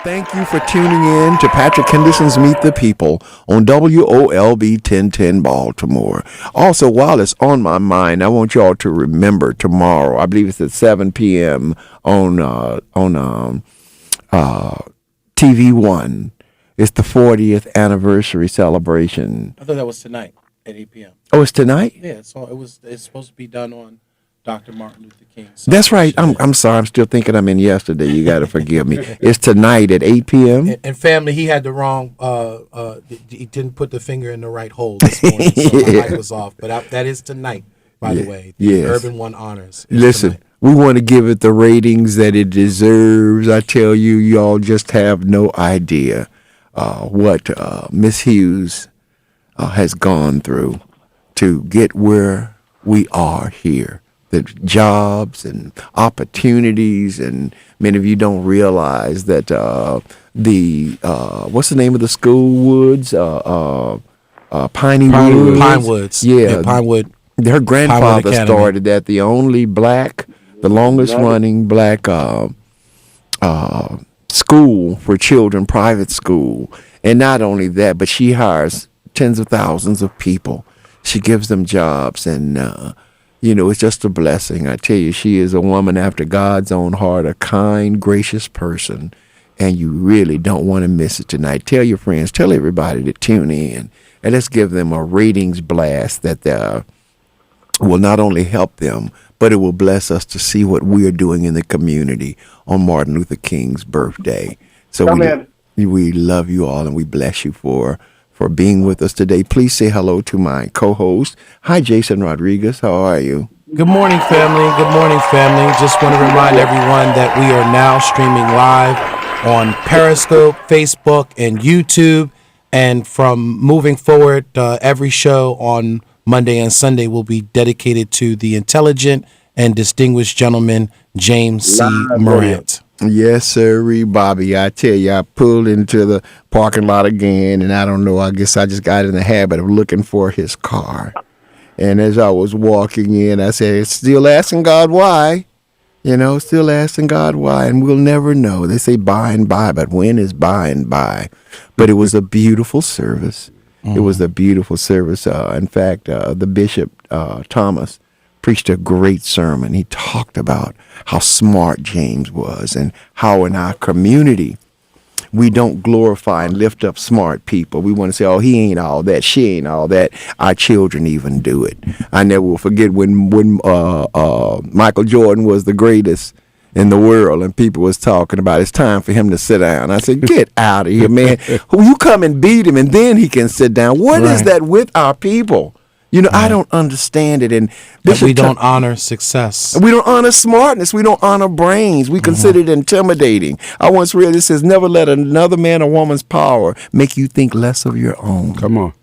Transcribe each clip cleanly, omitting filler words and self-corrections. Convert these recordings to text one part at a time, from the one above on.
Thank you for tuning in to Patrick Henderson's Meet the People on WOLB 1010 Baltimore. Also, while it's on my mind, I want y'all to remember tomorrow, I believe it's at 7 p.m. on TV1. It's the 40th anniversary celebration. I thought that was tonight at 8 p.m. Oh, it's tonight? Yeah, so it's supposed to be done on Dr. Martin Luther King. That's right. I'm sorry. I'm still thinking I'm in yesterday. You got to forgive me. It's tonight at 8 p.m. And family, he had the wrong. He didn't put the finger in the right hole this morning, so my mic was off. But that is tonight, by the way. The Yes. Urban One Honors. Listen, tonight. we want to give it the ratings that it deserves. I tell you, y'all just have no idea what Miss Hughes has gone through to get where we are here. The jobs and opportunities, and many of you don't realize that what's the name of the school? Woods, Pinewoods. Yeah, Pinewood. Her grandfather Academy. started that. The longest running black school for children, private school. And not only that, but she hires tens of thousands of people. She gives them jobs, and it's just a blessing. I tell you, she is a woman after God's own heart, a kind, gracious person, and you really don't want to miss it tonight. Tell your friends, tell everybody to tune in, and let's give them a ratings blast that will not only help them, but it will bless us to see what we're doing in the community on Martin Luther King's birthday. So we love you all, and we bless you for being with us today. Please say hello to my co-host. Hi, Jason Rodriguez. How are you? Good morning, family. Good morning, family. Just want to remind everyone that we are now streaming live on Periscope, Facebook, and YouTube. And from moving forward, every show on Monday and Sunday will be dedicated to the intelligent and distinguished gentleman, James C. Morant. Yes, sir, Bobby. I tell you, I pulled into the parking lot again, and I don't know, I guess I just got in the habit of looking for his car. And as I was walking in, I said, still asking God why. Still asking God why, and we'll never know. They say by and by, but when is by and by? But it was a beautiful service. It was a beautiful service. In fact, the Bishop, Thomas, preached a great sermon. He talked about how smart James was and how in our community we don't glorify and lift up smart people. We want to say, oh, he ain't all that, she ain't all that. Our children even do it. I never will forget when Michael Jordan was the greatest in the world, and people was talking about it's time for him to sit down. I said, get out of here, man. You come and beat him, and then he can sit down. What is that with our people? I don't understand it. And we don't honor success. We don't honor smartness. We don't honor brains. We consider it intimidating. I once read it says, never let another man or woman's power make you think less of your own. Come on.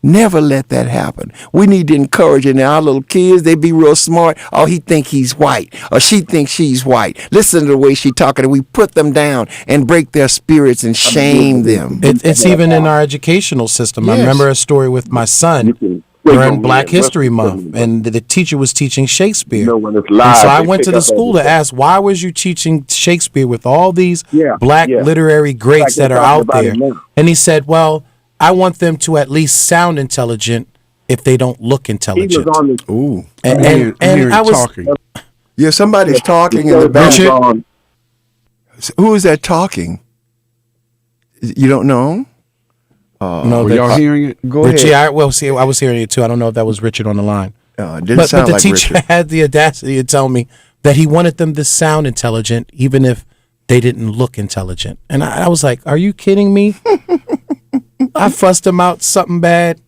Never let that happen. We need to encourage it. Now, our little kids, they be real smart. Oh, he think he's white, or she thinks she's white. Listen to the way she talking, and we put them down and break their spirits and shame them. It's even in our educational system. Yes. I remember a story with my son during Black History Month, and the teacher was teaching Shakespeare. And so I went to the school to ask, why was you teaching Shakespeare with all these black literary greats that are out there? And he said, well, I want them to at least sound intelligent if they don't look intelligent. Ooh. And I was talking. Yeah, somebody's talking in the back. Who is that talking? You don't know? no, Were y'all hearing it? Go Richie, ahead. I was hearing it too. I don't know if that was Richard on the line. It didn't But sound the like teacher Richard. had the audacity to tell me that he wanted them to sound intelligent, even if they didn't look intelligent. And I was like, are you kidding me? I fussed him out something bad,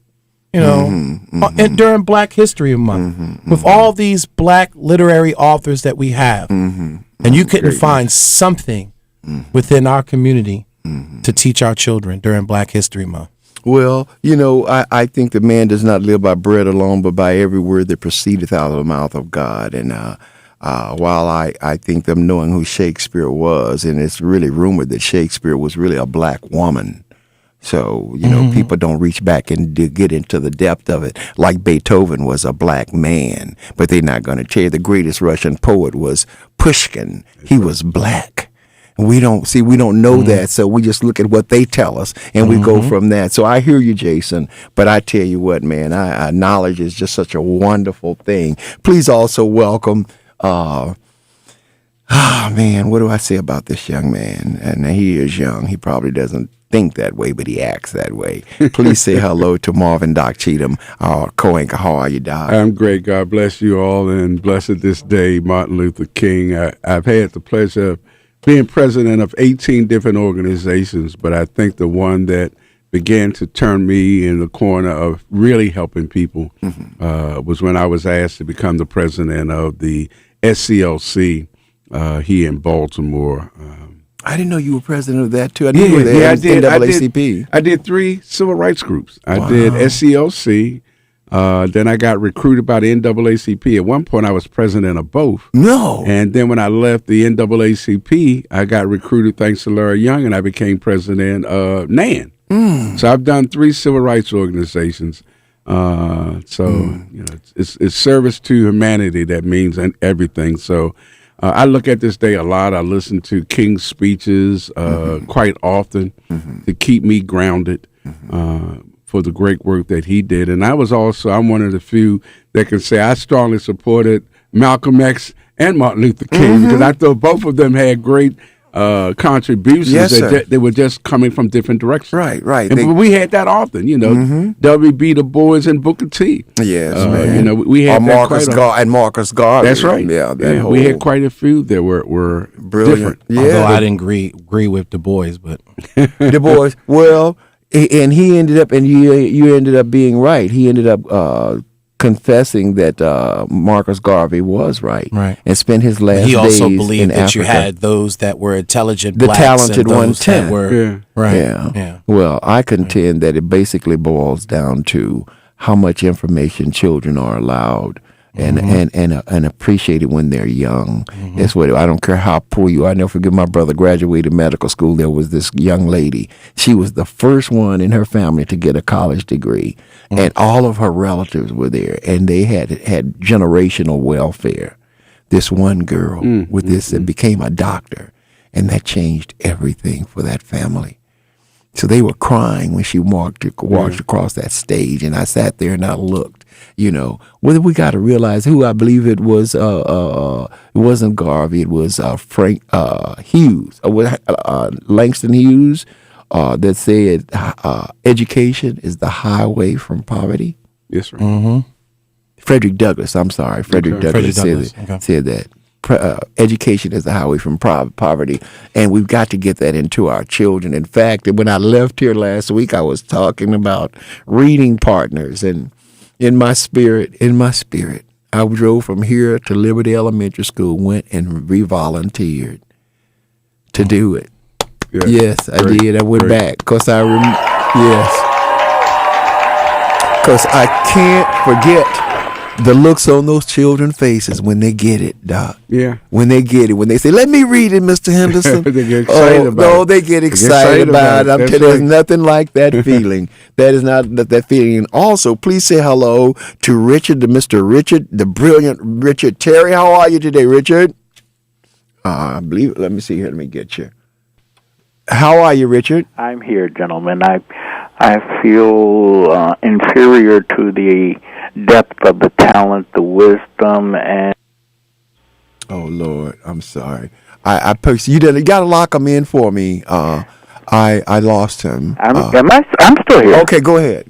and during Black History Month, with all these black literary authors that we have. And you couldn't find something within our community to teach our children during Black History Month. Well, I think the man does not live by bread alone, but by every word that proceedeth out of the mouth of God. And while I think them knowing who Shakespeare was, and it's really rumored that Shakespeare was really a black woman. So, people don't reach back and get into the depth of it like Beethoven was a black man. But they're not going to tell you the greatest Russian poet was Pushkin. He was black. And we don't know that, so we just look at what they tell us, and we go from that. So I hear you, Jason, but I tell you what, man, knowledge is just such a wonderful thing. Please also welcome, man, what do I say about this young man? And he is young. He probably doesn't think that way, but he acts that way. Please say hello to Marvin Doc Cheatham, our co-anchor. How are you, Doc? I'm great. God bless you all, and blessed this day, Martin Luther King. I've had the pleasure of being president of 18 different organizations, but I think the one that began to turn me in the corner of really helping people was when I was asked to become the president of the SCLC here in Baltimore. I didn't know you were president of that too. I didn't know that. I did. NAACP. I did 3 civil rights groups. I Wow. did SCLC. Then I got recruited by the NAACP. At one point, I was president of both. No. And then when I left the NAACP, I got recruited thanks to Larry Young, and I became president of NAN. So I've done 3 civil rights organizations. You know, it's service to humanity that means everything. So I look at this day a lot. I listen to King's speeches quite often to keep me grounded. For the great work that he did. And I'm one of the few that can say I strongly supported Malcolm X and Martin Luther King because I thought both of them had great contributions. Yes, sir. They were just coming from different directions. Right. And we had that often, you know, W.B. Du Bois and Booker T. Yes, man. You know, we had Marcus Garvey. That's right. Yeah, we had quite a few that were brilliant. different. Yeah. Although I didn't agree with Du Bois, but Du Bois. Well, and he ended up, and you ended up being right. He ended up confessing that Marcus Garvey was right, and spent his last he also days believed in that Africa. you had those that were intelligent, The blacks talented and those one, that were right. Yeah. Well, I contend that it basically boils down to how much information children are allowed and appreciated when they're young. That's what I don't care how poor you are. I never forget my brother graduated medical school. There was this young lady. She was the first one in her family to get a college degree, and all of her relatives were there, and they had generational welfare. This one girl with this that became a doctor, and that changed everything for that family. So they were crying when she walked across that stage, and I sat there and I looked. You know, whether we got to realize who I believe it was. It wasn't Garvey. It was Frank Hughes, Langston Hughes, that said education is the highway from poverty. Yes, right. Frederick Douglass. I'm sorry, Frederick Douglass said that. Education is the highway from poverty, and we've got to get that into our children. In fact, when I left here last week, I was talking about reading partners, and in my spirit, I drove from here to Liberty Elementary School, went and re-volunteered to do it. Yeah. Yes, I did. I went back because I can't forget the looks on those children's faces when they get it, Doc. Yeah. When they get it, when they say, "Let me read it, Mr. Henderson." They get excited about it. They get excited about it. I'm telling you, there's right. nothing like that feeling. That is not that feeling. And also, please say hello to Mr. Richard, the brilliant Richard Terry. How are you today, Richard? I believe. Let me see here. Let me get you. How are you, Richard? I'm here, gentlemen. I feel inferior to the depth of the talent, the wisdom, and oh Lord, I'm sorry. You got to lock him in for me. I lost him. I'm still here. Okay, go ahead.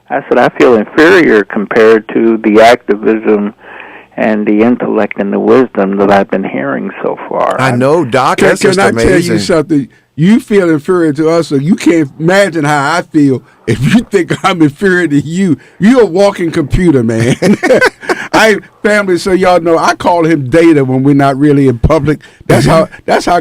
I said I feel inferior compared to the activism and the intellect and the wisdom that I've been hearing so far. I know, Doc. That's just Can I amazing. tell you something? You feel inferior to us, so you can't imagine how I feel if you think I'm inferior to you. You're a walking computer, man. Family, so y'all know, I call him Data when we're not really in public. That's how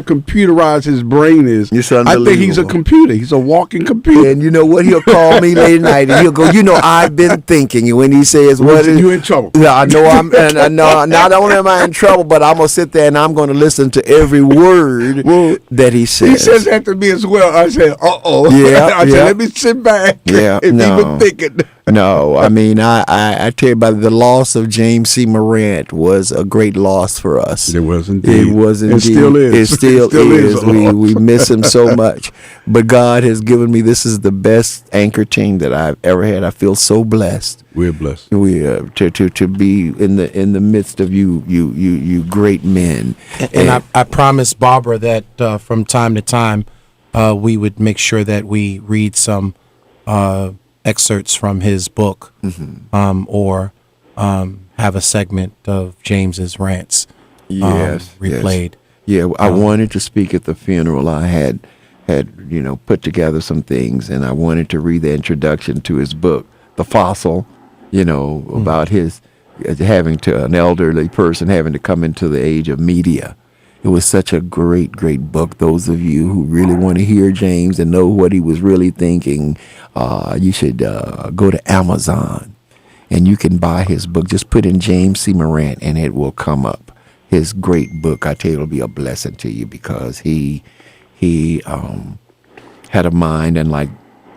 computerized his brain is. It's I think he's a unbelievable. computer. He's a walking computer. And you know what? He'll call me late at night and he'll go, I've been thinking. And when he says, "What is you in trouble?" Yeah, I know I know. Not only am I in trouble, but I'm gonna sit there and I'm gonna listen to every word that he says. He says that to me as well. I said, "Uh-oh." Yeah, I said, "Let me sit back." Yeah, if no. he was thinking. No, I mean, I tell you about the loss of James C. Morant was a great loss for us. It was indeed. It was indeed. It still is. It still is. a loss. We miss him so much. But God has given me, this is the best anchor team that I've ever had. I feel so blessed. We're blessed. We to be in the midst of you great men. And I promised Barbara that from time to time we would make sure that we read some excerpts from his book, or have a segment of James's rants replayed. Yes. Yeah, I wanted to speak at the funeral. I had put together some things, and I wanted to read the introduction to his book, The Fossil, about his having to an elderly person having to come into the age of media. It was such a great book. Those of you who really want to hear James and know what he was really thinking, you should go to Amazon and you can buy his book. Just put in James C. Morant and it will come up. His great book. I tell you, it'll be a blessing to you because he had a mind and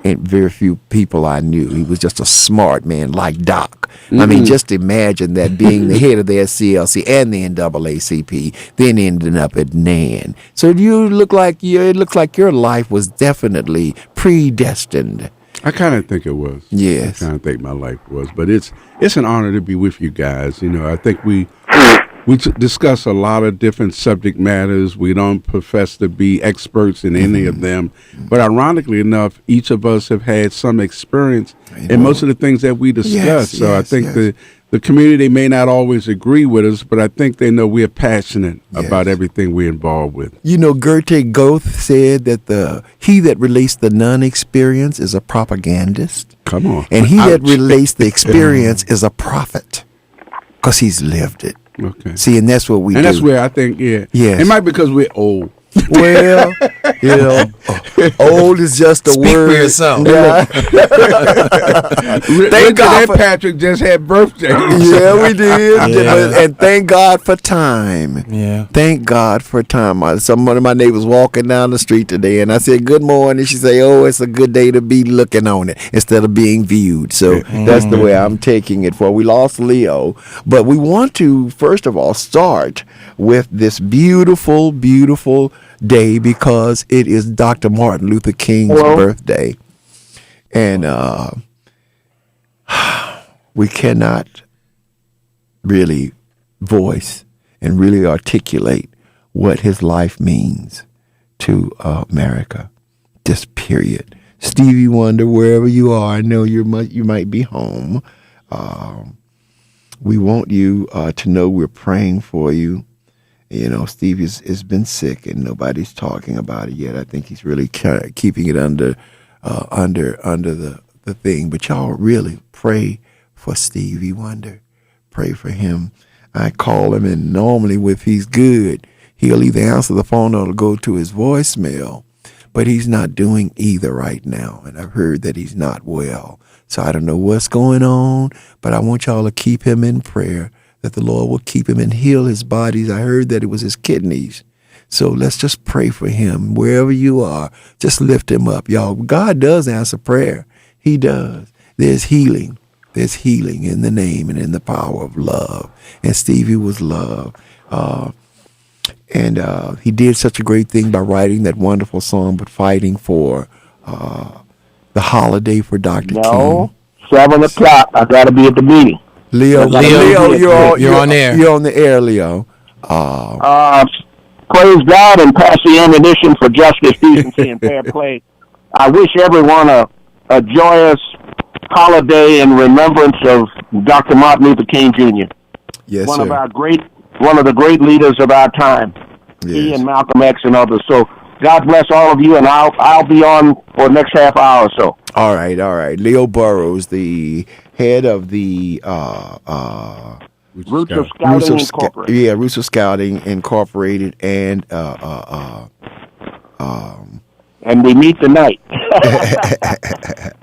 very few people I knew. He was just a smart man like Doc. I mean, just imagine that being the head of the SCLC and the NAACP, then ending up at NAN. So it looks like your life was definitely predestined. I kind of think it was. Yes. I kind of think my life was. But it's an honor to be with you guys. I think we discuss a lot of different subject matters. We don't profess to be experts in any of them. But ironically enough, each of us have had some experience in most of the things that we discuss. So I think the community may not always agree with us, but I think they know we're passionate about everything we're involved with. Goethe Goethe said that he that relates the non-experience is a propagandist. Come on. And he that relates the experience is a prophet because he's lived it. Okay. See, and that's what we do. And that's where I think, It might be because we're old. Well, old is just a Speak word. for yourself. Yeah. Thank God Patrick just had birthdays. Yeah, we did. And thank God for time. Yeah. Thank God for time. One of my neighbors walking down the street today, and I said, "Good morning." She said, "Oh, it's a good day to be looking on it instead of being viewed." So that's the way I'm taking it. For we lost Leo, but we want to first of all start with this beautiful, beautiful day because it is Dr. Martin Luther King's birthday, and we cannot really voice and really articulate what his life means to America. Just period. Stevie Wonder, wherever you are, I know you might be home. We want you to know we're praying for you. Stevie has been sick and nobody's talking about it yet. I think he's really keeping it under the thing. But y'all really pray for Stevie Wonder. Pray for him. I call him, and normally if he's good, he'll either answer the phone or it'll go to his voicemail. But he's not doing either right now, and I've heard that he's not well. So I don't know what's going on, but I want y'all to keep him in prayer, that the Lord will keep him and heal his bodies. I heard that it was his kidneys. So let's just pray for him. Wherever you are, just lift him up. Y'all, God does answer prayer. He does. There's healing. There's healing in the name and in the power of love. And Stevie was love. And he did such a great thing by writing that wonderful song, but fighting for the holiday for Dr. King. 7 o'clock. I got to be at the meeting. Leo, you're on air. You're on the air, Leo. Praise God and pass the ammunition for justice, decency, and fair play. I wish everyone a joyous holiday in remembrance of Dr. Martin Luther King Jr. Yes, one sir. One of the great leaders of our time. Yes. He and Malcolm X and others. So God bless all of you, and I'll be on for the next half hour or so. All right. Leo Burrows, the head of the Roots of Scouting Incorporated. Roots of Scouting Incorporated, and we meet tonight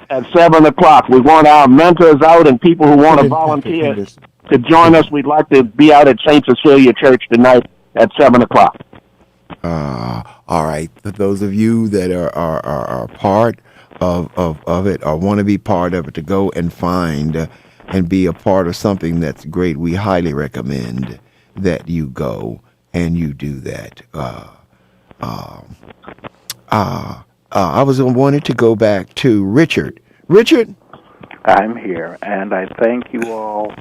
at 7 o'clock. We want our mentors out and people who want to volunteer to join us. We'd like to be out at St. Cecilia Church tonight at 7 o'clock. All right. For those of you that are part of it or want to be part of it, to go and find and be a part of something that's great, we highly recommend that you go and you do that. I was wanted to go back to Richard. Richard? I'm here, and I thank you all.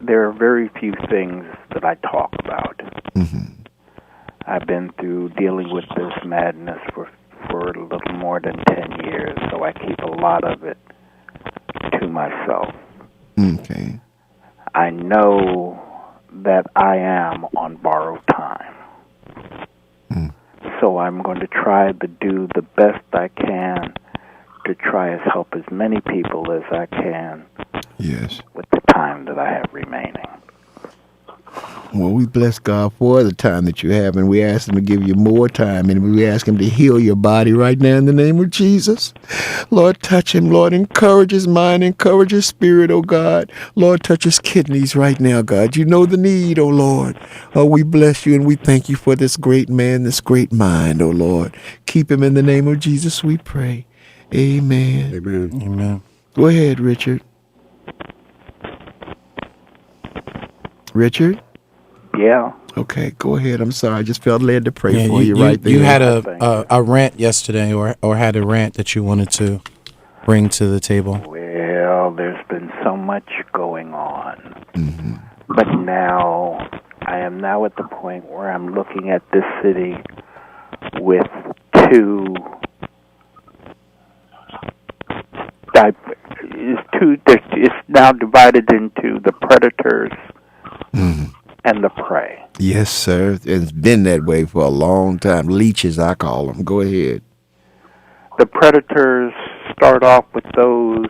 There are very few things that I talk about. Mm-hmm. I've been through dealing with this madness for a little more than 10 years, so I keep a lot of it to myself. Okay. I know that I am on borrowed time. So I'm going to try to do the best I can to try to help as many people as I can. Yes. With the time that I have remaining. Well, we bless God for the time that you have, and we ask Him to give you more time, and we ask Him to heal your body right now in the name of Jesus. Lord, touch him. Lord, encourage his mind, encourage his spirit, oh God. Lord, touch his kidneys right now, God. You know the need, oh Lord. Oh, we bless you, and we thank you for this great man, this great mind, oh Lord. Keep him in the name of Jesus, we pray. Amen. Amen. Amen. Go ahead, Richard. Richard? Yeah. Okay, go ahead. I'm sorry. I just felt led to pray for you, you right there. You had a rant yesterday, or had a rant that you wanted to bring to the table. Well, there's been so much going on. Mm-hmm. But now, I am now at the point where I'm looking at this city with it's now divided into the predators and the prey. Yes, sir. It's been that way for a long time. Leeches, I call them. Go ahead. The predators start off with those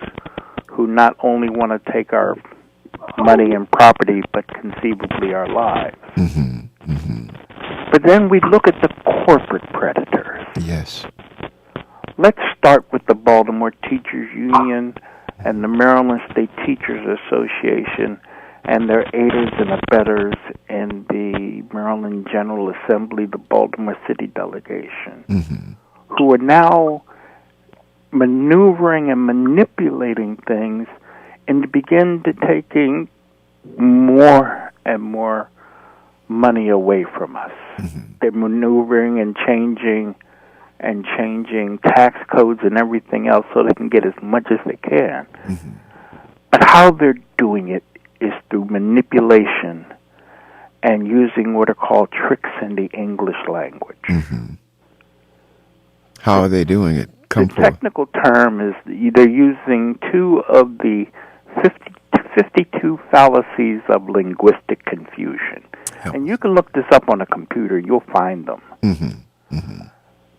who not only want to take our money and property, but conceivably our lives. Mm-hmm. Mm-hmm. But then we look at the corporate predators. Yes. Let's start with the Baltimore Teachers Union and the Maryland State Teachers Association and their aiders and abettors in the Maryland General Assembly, the Baltimore City Delegation, who are now maneuvering and manipulating things and to begin to taking more and more money away from us. They're maneuvering and changing tax codes and everything else so they can get as much as they can. But how they're doing it is through manipulation and using what are called tricks in the English language. How are they doing it? The technical term is they're using two of the 52 fallacies of linguistic confusion. And you can look this up on a computer. You'll find them.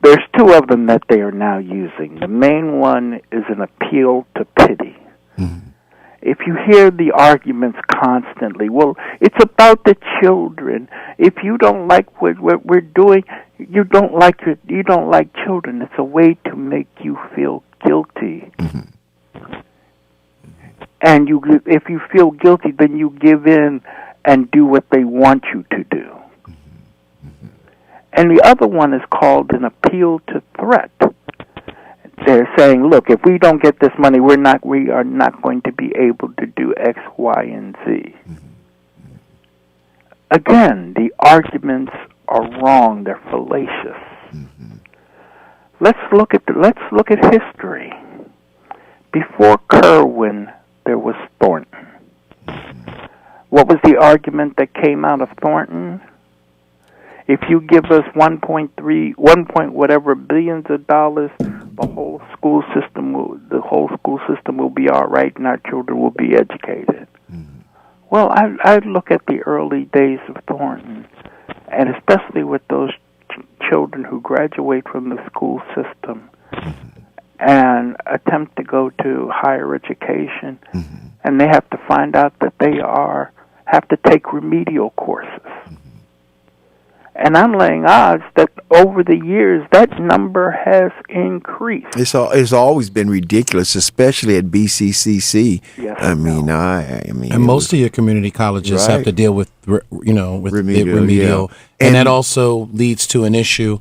There's two of them that they are now using. The main one is an appeal to pity. If you hear the arguments constantly, well, it's about the children. If you don't like what we're doing, you don't like children. It's a way to make you feel guilty. And if you feel guilty, then you give in and do what they want you to do. And the other one is called an appeal to threat. They're saying, look, if we don't get this money, we are not going to be able to do X, Y, and Z. Again, the arguments are wrong. They're fallacious. Let's look at history. Before Kerwin, there was Thornton. What was the argument that came out of Thornton? If you give us 1 point whatever billions of dollars, the whole school system will be all right, and our children will be educated. Well, I look at the early days of Thornton, and especially with those children who graduate from the school system and attempt to go to higher education, and they have to find out that they have to take remedial courses. And I'm laying odds that over the years, that number has increased. It's always been ridiculous, especially at BCCC. Yes, I mean, and most of your community colleges have to deal with remedial, yeah. and that also leads to an issue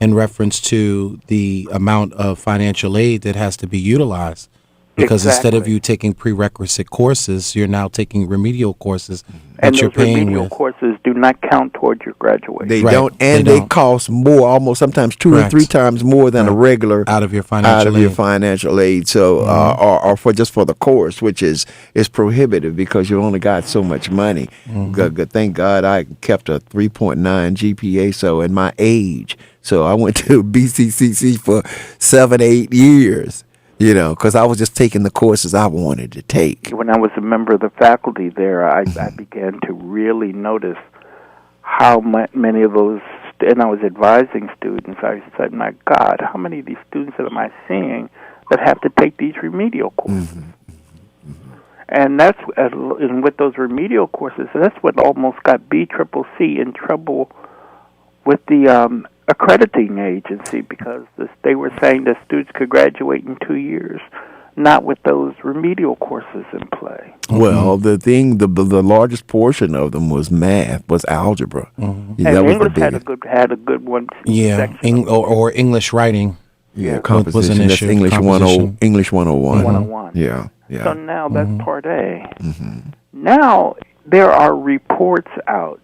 in reference to the amount of financial aid that has to be utilized. Because instead of you taking prerequisite courses, you're now taking remedial courses and that you're those paying remedial with. courses do not count towards your graduation. They Right. don't, and They they don't. cost more, almost sometimes 2 or Correct. 3 times more than a regular Out of your financial your aid. financial aid. So, or for just for the course, which is prohibitive because you only got so much money. Thank God I kept a 3.9 GPA. So in my age, so I went to BCCC for 7, 8 years. You know, because I was just taking the courses I wanted to take. When I was a member of the faculty there, I began to really notice how many of those, and I was advising students, I said, my God, how many of these students am I seeing that have to take these remedial courses? And that's, and with those remedial courses, that's what almost got BCCC in trouble with the accrediting agency, because they were saying that students could graduate in 2 years, not with those remedial courses in play. Well, the largest portion of them was math, was algebra. And That was English the had a good one. Yeah, section. or English writing. composition. Was an That's issue. English Composition. English 101. 101. Yeah. So now that's part A. Now there are reports out.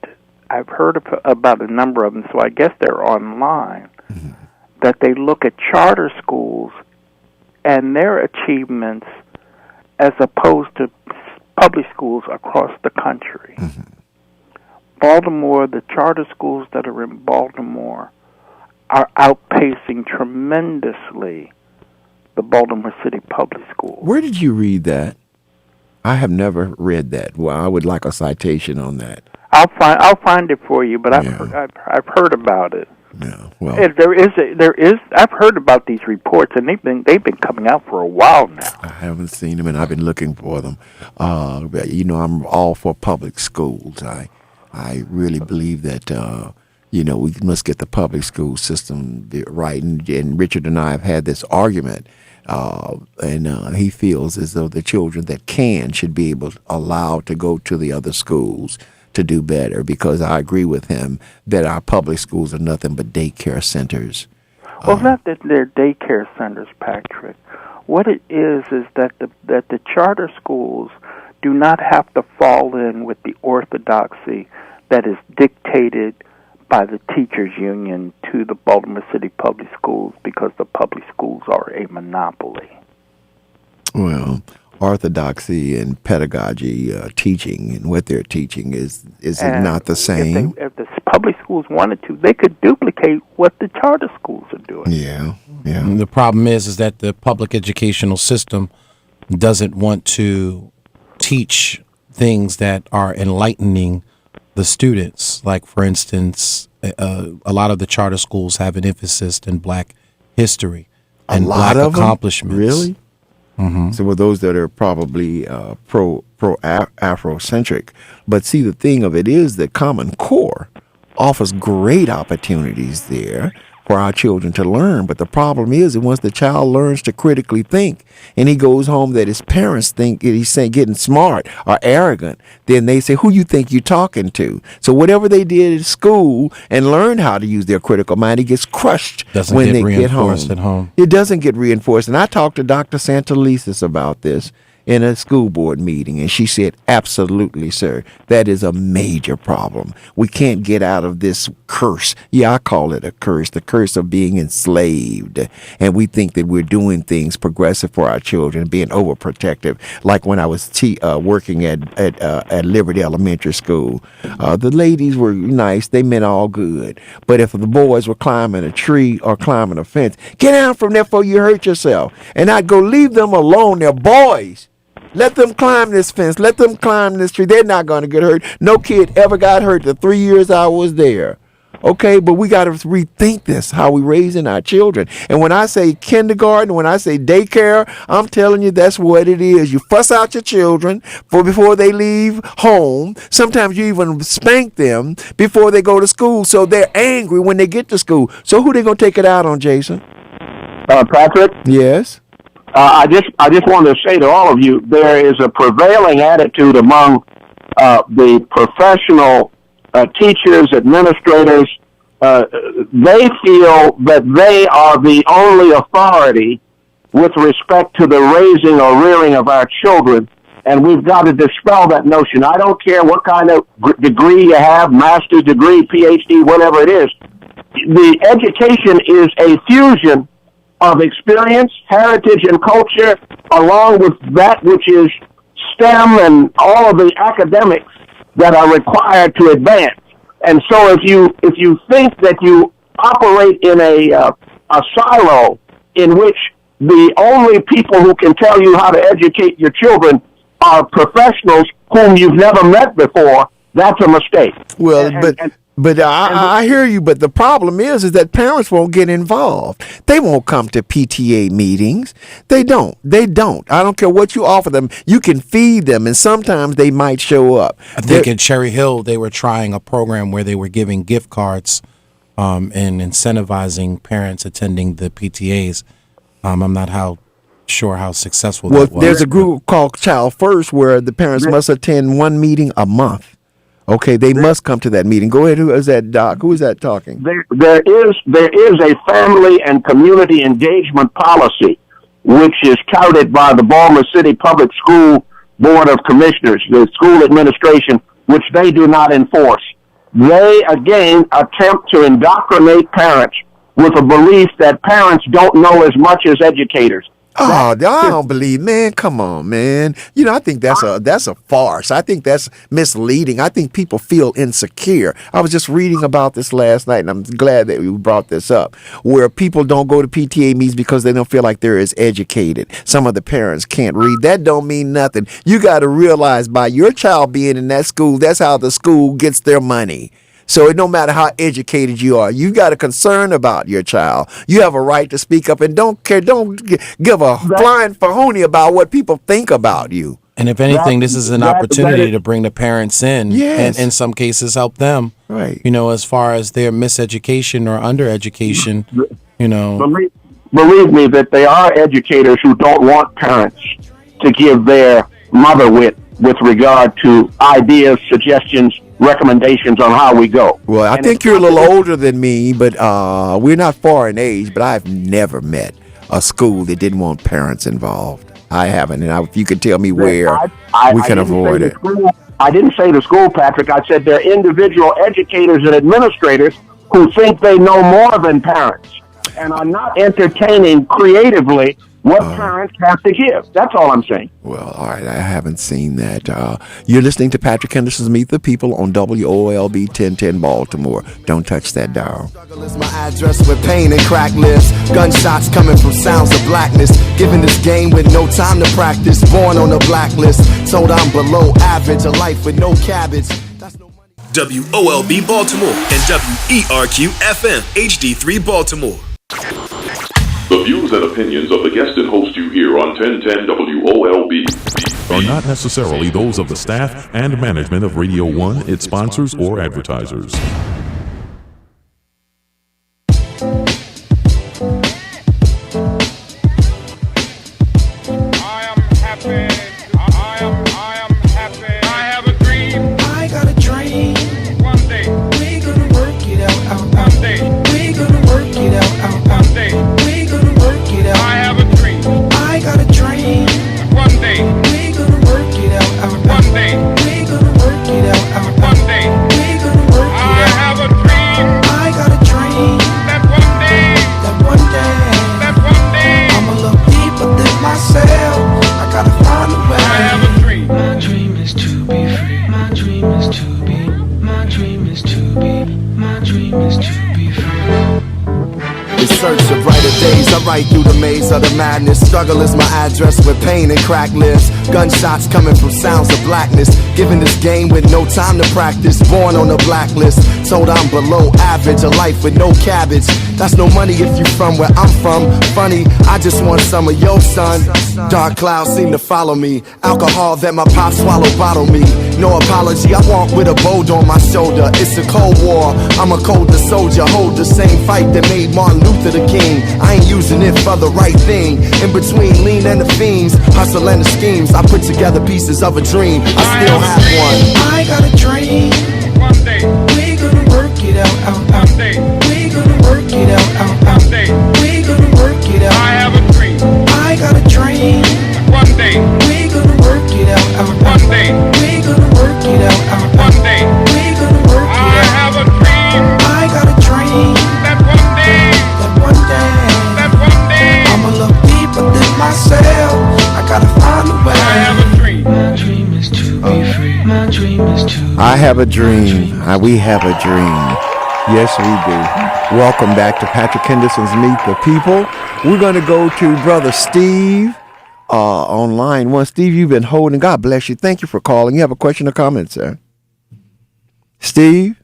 I've heard about a number of them, so I guess they're online, that they look at charter schools and their achievements as opposed to public schools across the country. Baltimore, the charter schools that are in Baltimore are outpacing tremendously the Baltimore City public schools. Where did you read that? I have never read that. Well, I would like a citation on that. I'll find it for you, but Yeah. I've heard about it. Yeah. Well, There is I've heard about these reports, and they've been coming out for a while now. I haven't seen them, and I've been looking for them. But, I'm all for public schools. I really believe that we must get the public school system right. And Richard and I have had this argument, and he feels as though the children that can should be allowed to go to the other schools to do better, because I agree with him that our public schools are nothing but daycare centers. Well, not that they're daycare centers, Patrick. What it is that the charter schools do not have to fall in with the orthodoxy that is dictated by the teachers union to the Baltimore City public schools, because the public schools are a monopoly. Well, orthodoxy and pedagogy, teaching and what they're teaching is it not the same? If the public schools wanted to, they could duplicate what the charter schools are doing. Yeah. And the problem is that the public educational system doesn't want to teach things that are enlightening the students. Like, for instance, a lot of the charter schools have an emphasis in Black history and Black accomplishments. Really? So with those that are probably pro Afrocentric. But see, the thing of it is that Common Core offers great opportunities there for our children to learn. But the problem is that once the child learns to critically think and he goes home that his parents think that he's saying getting smart or arrogant, then they say, who you think you're talking to? So whatever they did at school and learned how to use their critical mind, it gets crushed when they get home. At home. It doesn't get reinforced. And I talked to Dr. Santelises about this in a school board meeting, and she said, absolutely, sir, that is a major problem. We can't get out of this curse. Yeah, I call it a curse, the curse of being enslaved. And we think that we're doing things progressive for our children, being overprotective. Like when I was working at Liberty Elementary School, the ladies were nice. They meant all good. But if the boys were climbing a tree or climbing a fence, get down from there before you hurt yourself. And I'd go, leave them alone. They're boys. Let them climb this fence. Let them climb this tree. They're not going to get hurt. No kid ever got hurt the 3 years I was there. Okay, but we got to rethink this, how we raising our children. And when I say kindergarten, when I say daycare, I'm telling you that's what it is. You fuss out your children before they leave home. Sometimes you even spank them before they go to school, so they're angry when they get to school. So who they going to take it out on, Jason? Patrick? Yes? I just wanted to say to all of you, there is a prevailing attitude among the professional teachers, administrators, they feel that they are the only authority with respect to the raising or rearing of our children, and we've got to dispel that notion. I don't care what kind of degree you have, master's degree, PhD, whatever it is. The education is a fusion of experience, heritage, and culture, along with that which is STEM and all of the academics that are required to advance. And so if you think that you operate in a silo in which the only people who can tell you how to educate your children are professionals whom you've never met before, that's a mistake. Well, but I hear you, but the problem is that parents won't get involved. They won't come to PTA meetings. They don't. I don't care what you offer them. You can feed them, and sometimes they might show up. I think in Cherry Hill, they were trying a program where they were giving gift cards and incentivizing parents attending the PTAs. I'm not sure how successful that was. Well, there's a group called Child First where the parents must attend one meeting a month. Okay, they must come to that meeting. Go ahead. Who is that, Doc? Who is that talking? There is a family and community engagement policy which is touted by the Baltimore City Public School Board of Commissioners, the school administration, which they do not enforce. They, again, attempt to indoctrinate parents with a belief that parents don't know as much as educators. Oh, I don't believe, man. Come on, man. You know, I think that's a farce. I think that's misleading. I think people feel insecure. I was just reading about this last night, and I'm glad that we brought this up, where people don't go to PTA meetings because they don't feel like they're as educated. Some of the parents can't read. That don't mean nothing. You got to realize by your child being in that school, that's how the school gets their money. So it no matter how educated you are, you got a concern about your child. You have a right to speak up and don't give a flying fahoonie about what people think about you. And if anything, this is an opportunity to bring the parents in and in some cases help them. Right. You know, as far as their miseducation or undereducation, you know. Believe me that there are educators who don't want parents to give their mother wit with regard to ideas, suggestions, recommendations on how we go. Well, I think you're a little older than me, but we're not far in age, but I've never met a school that didn't want parents involved. I haven't, and if you could tell me where, we can avoid it. I didn't say the school, Patrick. I said there are individual educators and administrators who think they know more than parents and are not entertaining creatively what parents have to give. That's all I'm saying. Well, all right. I haven't seen that. You're listening to Patrick Henderson's Meet the People on WOLB 1010 Baltimore. Don't touch that dial. Struggle is my address with pain and crack lips. Gunshots coming from sounds of blackness. Given this game with no time to practice. Born on a blacklist. Told I'm below average. A life with no cabbage. That's no money. WOLB Baltimore and WERQ FM HD3 Baltimore. The views and opinions of the guest and host you hear on 1010 WOLB are not necessarily those of the staff and management of Radio 1, its sponsors, or advertisers. Right through the maze of the madness. Struggle is my address with pain and crack lips. Gunshots coming from sounds of blackness. Given this game with no time to practice. Born on a blacklist. Told I'm below average. A life with no cabbage. That's no money if you from where I'm from. Funny, I just want some of your son. Dark clouds seem to follow me. Alcohol that my pop swallowed bottle me. No apology, I walk with a boulder on my shoulder. It's a cold war, I'm a colder soldier. Hold the same fight that made Martin Luther the king. I ain't using it for the right thing. In between lean and the fiends, hustle and the schemes, I put together pieces of a dream. I still have one. I got a dream. One day we're gonna work it out. have a dream. We have a dream. Yes, we do. Welcome back to Patrick Henderson's Meet the People. We're going to go to Brother Steve on line one. Steve, you've been holding. God bless you. Thank you for calling. You have a question or comment, sir? Steve?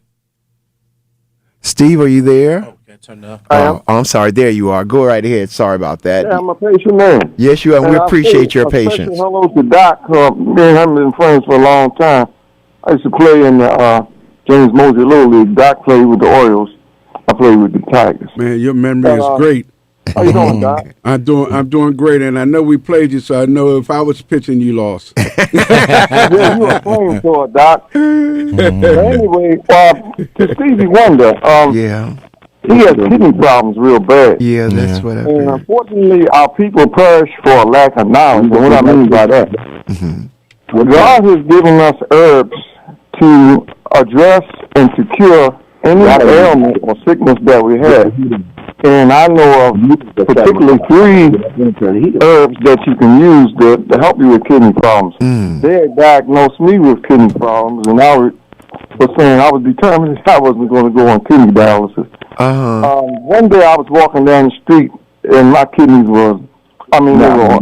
Steve, are you there? Oh, can't turn off. Oh, I'm sorry. There you are. Go right ahead. Sorry about that. Yeah, I'm a patient man. Yes, you are. We appreciate your patience. Hello to Doc. Me and him have been friends for a long time. I used to play in the James Mosley Little League. Doc played with the Orioles. I played with the Tigers. Man, your memory is great. How you doing, Doc? I'm doing great, and I know we played you, so I know if I was pitching, you lost. Yeah, you were playing for Doc. But anyway, to Stevie Wonder, Yeah. he has kidney problems real bad. Yeah, that's what I And heard. unfortunately, our people perish for lack of knowledge. And what I mean by that, God has given us herbs to address and to cure any ailment or sickness that we have. And I know of particularly 3 herbs that you can use to help you with kidney problems. They had diagnosed me with kidney problems, and I was saying I was determined that I wasn't going to go on kidney dialysis. One day I was walking down the street, and my kidneys they were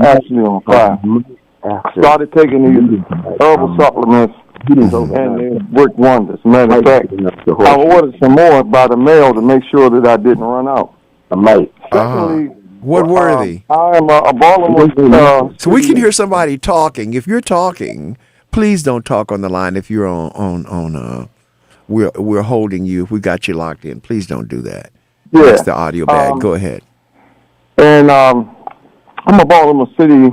actually on fire. I started taking these herbal supplements, and they worked wonders. Matter of fact, I ordered some more by the mail to make sure that I didn't run out. Secondly, What were they? I am a Baltimore. So we can hear somebody talking. If you're talking, please don't talk on the line. If you're on we're holding you. If we got you locked in, please don't do that. Yeah. That's the audio bag. Go ahead. And I'm a Baltimore City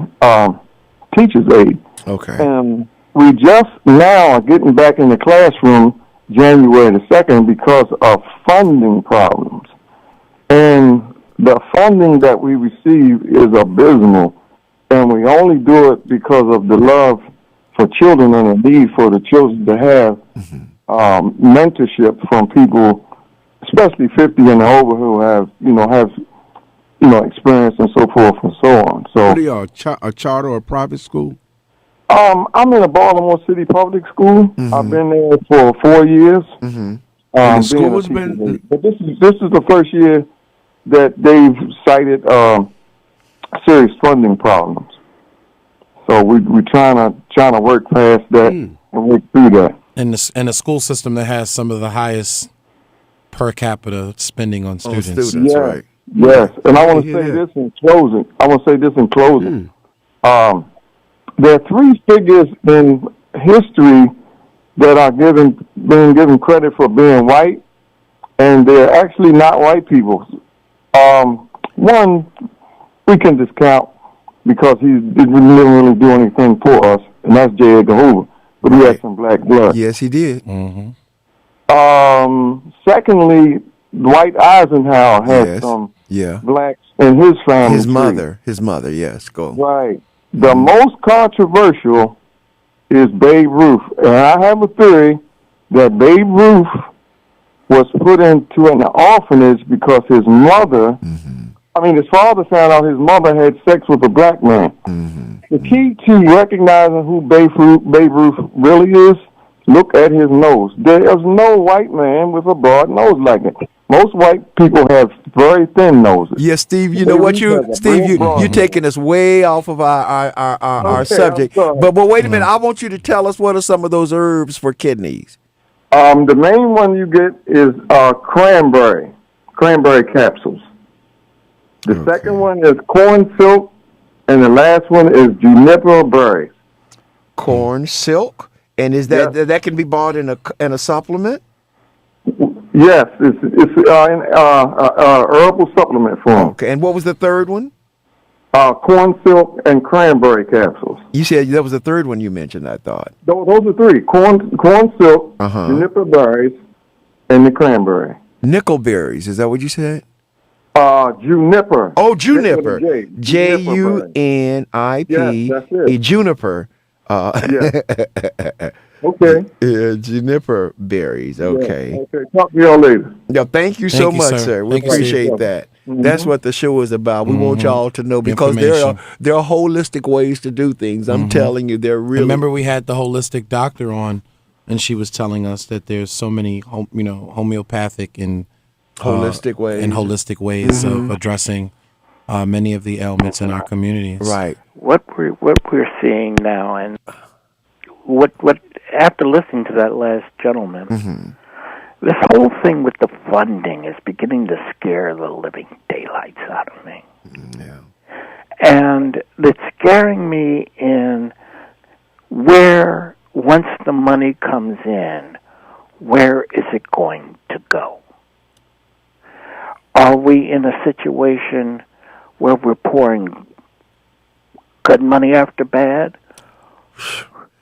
teacher's aide. Okay. And we just now are getting back in the classroom January the 2nd because of funding problems. And the funding that we receive is abysmal. And we only do it because of the love for children and the need for the children to have mentorship from people, especially 50 and over, who have experience and so forth and so on. So, What are y'all, a charter or a private school? I'm in a Baltimore City public school. I've been there for 4 years. And the school has been... But this is the first year that they've cited serious funding problems. So we're trying to work past that and work through that. And a school system that has some of the highest per capita spending on students. Yeah. Right. Yes, and I want to say this in closing. There are 3 figures in history that are being given credit for being white, and they're actually not white people. One we can discount because he didn't really do anything for us, and that's J. Edgar Hoover, but he had some black blood. Yes, he did. Secondly, Dwight Eisenhower had some blacks in his family. His mother, yes, go. Right. The most controversial is Babe Ruth. And I have a theory that Babe Ruth was put into an orphanage because his mother, his father found out his mother had sex with a black man. The key to recognizing who Babe Ruth really is, look at his nose. There is no white man with a broad nose like that. Most white people have very thin noses. Yes, Steve. You know what you're taking us way off of our subject. But wait a minute. I want you to tell us what are some of those herbs for kidneys. The main one you get is cranberry capsules. The second one is corn silk, and the last one is juniper berries. Corn silk, and is that can be bought in a supplement? Yes, it's in herbal supplement form. Okay, and what was the third one? Corn silk and cranberry capsules. You said that was the third one you mentioned, I thought. Those are 3. Corn silk, juniper berries, and the cranberry. Nickel berries, is that what you said? Juniper. Oh, juniper. Juniper. Juniper. That's it. Juniper. Okay. Yeah, juniper berries. Okay. Yeah. Okay. Talk to y'all later. Yeah, thank you so much, sir. We appreciate that. That's what the show is about. We want y'all to know because there are holistic ways to do things. I'm telling you, they're really. Remember, we had the holistic doctor on and she was telling us that there's so many, homeopathic and Holistic ways. and holistic ways of addressing many of the ailments in our communities. Right. What we're seeing now, and what after listening to that last gentleman, this whole thing with the funding is beginning to scare the living daylights out of me. Yeah. And it's scaring me in where, once the money comes in, where is it going to go? Are we in a situation where we're pouring good money after bad?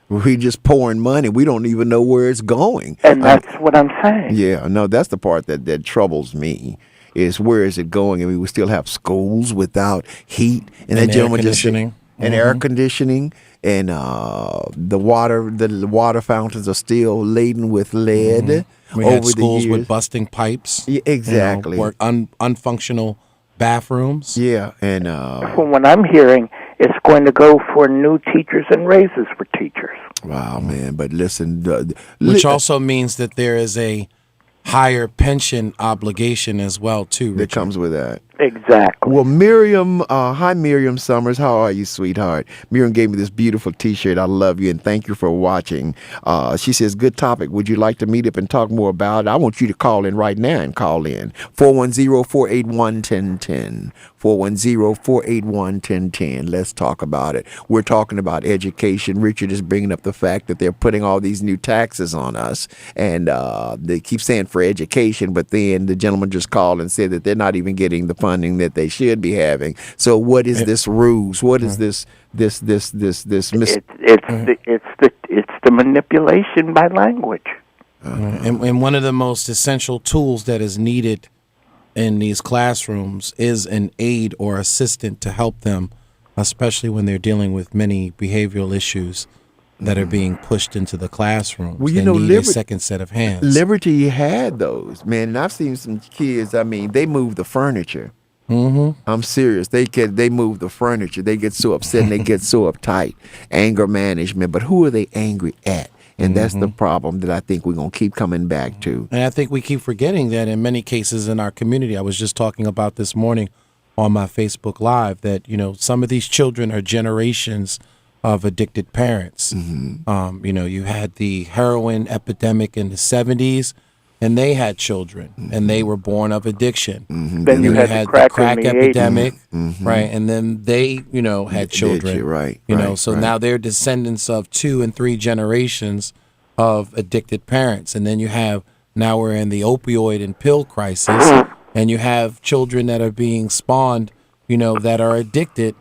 We just pouring money. We don't even know where it's going. And that's what I'm saying. Yeah, no, that's the part that troubles me. Is where is it going? I mean, we still have schools without heat, and that gentleman just said, and air conditioning, and the water fountains are still laden with lead. We over had schools the years. with busting pipes. Yeah, exactly. Unfunctional bathrooms. Yeah, and From what I'm hearing, it's going to go for new teachers and raises for teachers. wow, man. But listen, Which also means that there is a higher pension obligation as well, too, that Richard. comes with that. Exactly. Well, Miriam, hi, Miriam Summers. How are you, sweetheart? Miriam gave me this beautiful T-shirt. I love you, and thank you for watching. She says, good topic. Would you like to meet up and talk more about it? I want you to call in right now and call in. 410-481-1010. 410-481-1010. Let's talk about it. We're talking about education. Richard is bringing up the fact that they're putting all these new taxes on us, and they keep saying for education, but then the gentleman just called and said that they're not even getting the funding that they should be having. So what is this ruse? What is this It's the manipulation by language. And one of the most essential tools that is needed in these classrooms is an aid or assistant to help them, especially when they're dealing with many behavioral issues that are being pushed into the classrooms. Well, you they know, need a second set of hands. Liberty had those, man, and I've seen some kids. I mean, they move the furniture. I'm serious. They move the furniture. They get so upset and they get so uptight. Anger management, but who are they angry at? And that's the problem that I think we're gonna keep coming back to. And I think we keep forgetting that in many cases in our community. I was just talking about this morning on my Facebook Live that some of these children are generations of addicted parents. You had the heroin epidemic in the 70s, and they had children, and they were born of addiction. Then you had the crack in the epidemic, right? And then they, had children, right? So now they're descendants of 2 and 3 generations of addicted parents, and then now we're in the opioid and pill crisis, and you have children that are being spawned, that are addicted,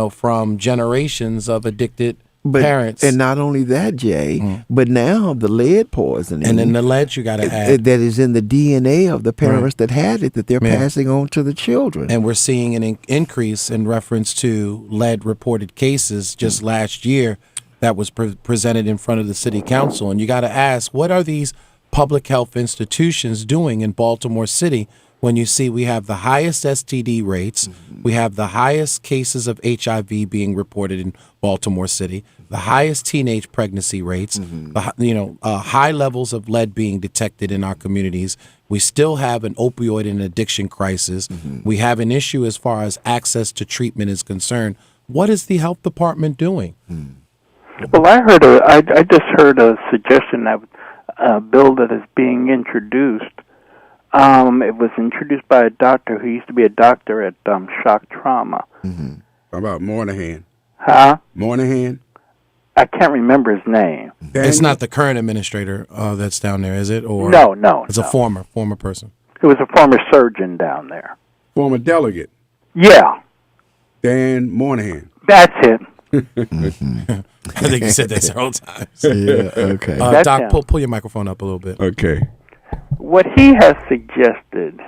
from generations of addicted parents. And not only that, Jay, but now the lead poisoning. And then the lead you got to add. That is in the DNA of the parents that had it, that they're passing on to the children. And we're seeing an increase in reference to lead reported cases just last year that was presented in front of the city council. And you got to ask, what are these public health institutions doing in Baltimore City when you see we have the highest STD rates, we have the highest cases of HIV being reported in Baltimore City, the highest teenage pregnancy rates, high levels of lead being detected in our communities. We still have an opioid and addiction crisis. We have an issue as far as access to treatment is concerned. What is the health department doing? Well, I just heard a suggestion that a bill that is being introduced. It was introduced by a doctor who used to be a doctor at shock trauma. How about Moynihan? Huh? Moynihan? I can't remember his name. It's not the current administrator that's down there, is it? Or No. It's a former person. It was a former surgeon down there. Former delegate? Yeah. Dan Moynihan. That's it. I think you said that several times. Yeah, okay. Doc, pull your microphone up a little bit. Okay. What he has suggested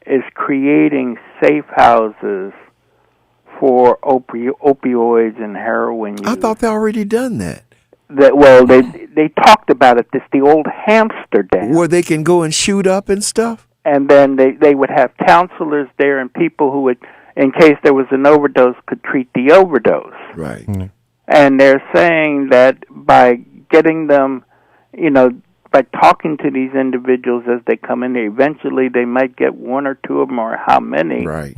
is creating safe houses for opioids and heroin use. I thought they already done that. They talked about it. It's the old Amsterdam. Where they can go and shoot up and stuff? And then they would have counselors there and people who would, in case there was an overdose, could treat the overdose. Right. And they're saying that by getting them by talking to these individuals as they come in, eventually they might get one or two of them, or how many, right,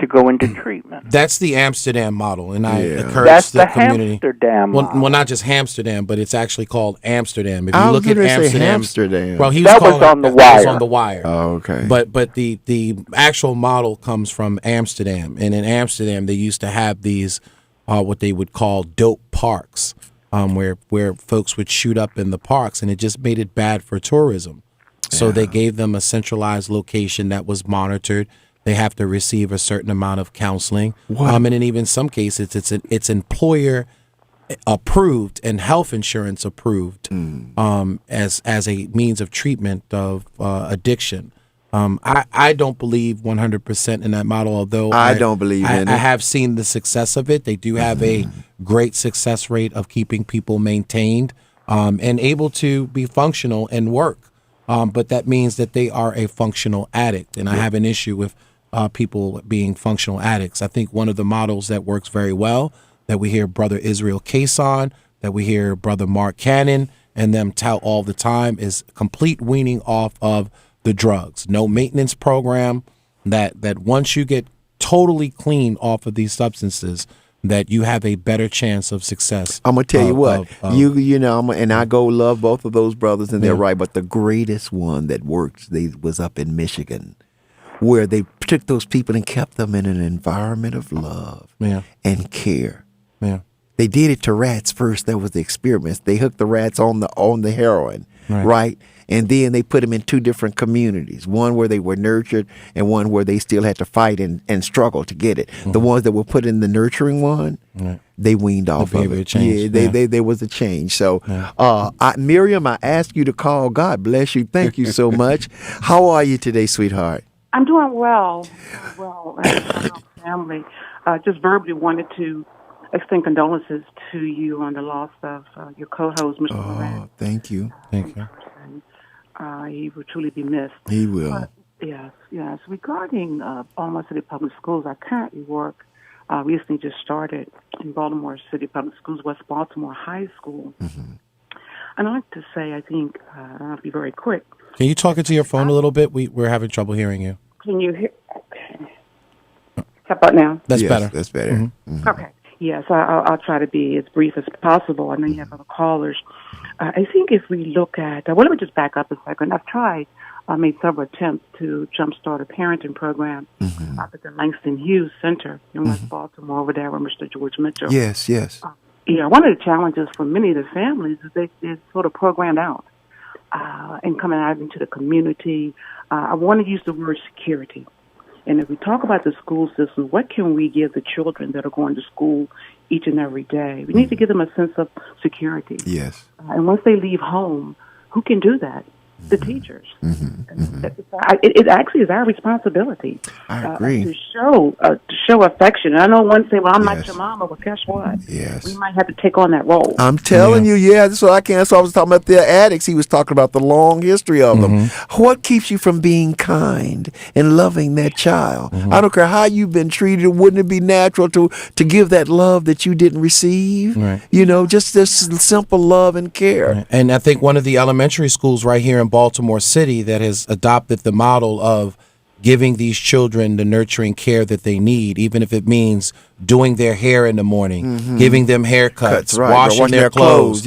to go into treatment. That's the Amsterdam model, and I encourage That's the the community. Amsterdam model. Well, not just Amsterdam, but it's actually called Amsterdam. If you I was look at gonna say Amsterdam, Hamsterdam. well, That was on the wire. That was on the wire. Oh, okay. But the actual model comes from Amsterdam, and in Amsterdam they used to have these what they would call dope parks, where folks would shoot up in the parks, and it just made it bad for tourism. So they gave them a centralized location that was monitored. They have to receive a certain amount of counseling, and in even some cases, it's employer approved and health insurance approved as a means of treatment of addiction. I don't believe 100% in that model, although I don't believe in it. I have seen the success of it. They do have a great success rate of keeping people maintained and able to be functional and work. But that means that they are a functional addict, and I have an issue with people being functional addicts. I think one of the models that works very well, that we hear Brother Israel Kason, that we hear Brother Mark Cannon, and them tout all the time, is complete weaning off of the drugs. No maintenance program, that once you get totally clean off of these substances, that you have a better chance of success. I'm gonna tell you what, and I go love both of those brothers, and they're right. But the greatest one that worked, was up in Michigan, where they took those people and kept them in an environment of love and care. Yeah, they did it to rats first. That was the experiments. They hooked the rats on the heroin, right? And then they put them in two different communities, one where they were nurtured and one where they still had to fight and struggle to get it. The ones that were put in the nurturing one, they weaned off of it. There was a change. So, Miriam, I asked you to call. God bless you. Thank you so much. How are you today, sweetheart? I'm doing well. And family. Just verbally wanted to extend condolences to you on the loss of your co-host, Mr. Moran. Thank you. Thank you. He will truly be missed. He will. Yes. Regarding Baltimore City Public Schools, I currently work, recently just started in Baltimore City Public Schools, West Baltimore High School. And I'd like to say, I think, I'll have to be very quick. Can you talk into your phone a little bit? We're having trouble hearing you. Can you hear? Okay. How about now? That's better. That's better. Okay. Yes, I'll try to be as brief as possible. I know you have other callers. I think if we look at, let me just back up a second. I made several attempts to jumpstart a parenting program up at the Langston Hughes Center in West Baltimore over there with Mr. George Mitchell. Yes. One of the challenges for many of the families is they're sort of programmed out and coming out into the community. I want to use the word security. And if we talk about the school system, what can we give the children that are going to school each and every day? We need to give them a sense of security. Yes. And once they leave home, who can do that? The teachers. It actually is our responsibility. I agree. To show affection. And I know one say, "Well, I'm not your mama." Well, guess what? Yes. We might have to take on that role. I'm telling you, that's what I can. So I was talking about the addicts. He was talking about the long history of them. What keeps you from being kind and loving that child? I don't care how you've been treated. Wouldn't it be natural to give that love that you didn't receive? Right. Just this simple love and care. Right. And I think one of the elementary schools right here in Baltimore City that has adopted the model of giving these children the nurturing care that they need, even if it means doing their hair in the morning, giving them haircuts, washing their clothes,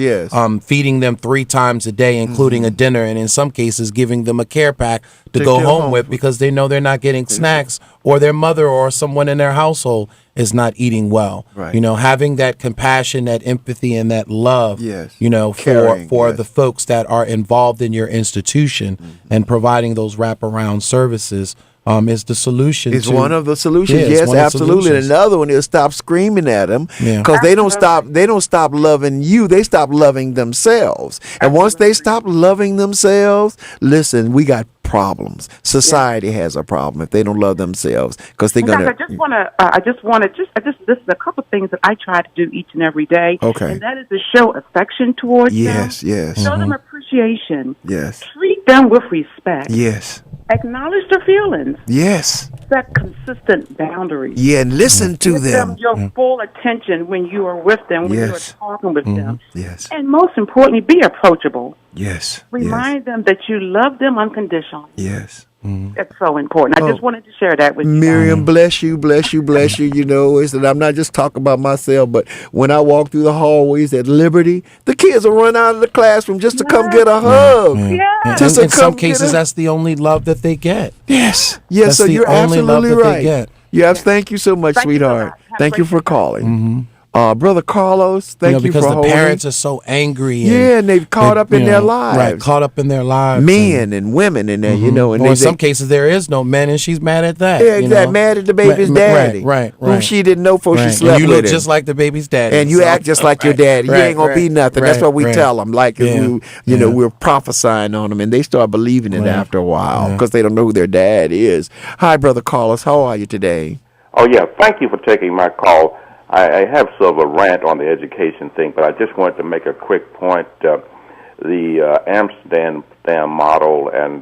feeding them 3 times a day, including a dinner, and in some cases giving them a care pack to go home with because they know they're not getting snacks or their mother or someone in their household is not eating well. Right. Having that compassion, that empathy, and that love, for the folks that are involved in your institution and providing those wraparound services is the solution. It's one of the solutions. Yes, absolutely. And another one is stop screaming at them because they don't stop loving you. They stop loving themselves. And once they stop loving themselves, listen, we got problems. Society has a problem if they don't love themselves because they're gonna. I just want to list a couple of things that I try to do each and every day. Okay. And that is to show affection towards them. Yes. Show them appreciation. Yes. Treat them with respect. Yes. Acknowledge their feelings. Yes. set consistent boundaries. Yeah, and listen to Give them your full attention when you are with them, when you are talking with them. Yes. And most importantly, be approachable. Yes. Remind them that you love them unconditionally. Yes. It's so important. I just wanted to share that with you. Miriam, bless you, bless you, bless you. You know, it's that I'm not just talking about myself, but when I walk through the hallways at Liberty, the kids will run out of the classroom just to come get a hug. Just in some cases, that's the only love that they get. Yes. Yes, so you're absolutely right. Yes, thank you so much, sweetheart. Thank you for calling. Brother Carlos, thank you for holding. Because the parents are so angry. And they've caught up in their lives. Right, caught up in their lives. Men and women in there, you know. And or in some cases, there is no men, and she's mad at that. Yeah, exactly. Mad at the baby's daddy. Right. Whom she didn't know before she slept with him. And you look just like the baby's daddy. And you act just like your daddy. You ain't going to be nothing. That's what we tell them. Like, we're prophesying on them, and they start believing it after a while because they don't know who their dad is. Hi, Brother Carlos. How are you today? Oh, yeah. Thank you for taking my call. I have sort of a rant on the education thing, but I just wanted to make a quick point. The Amsterdam model and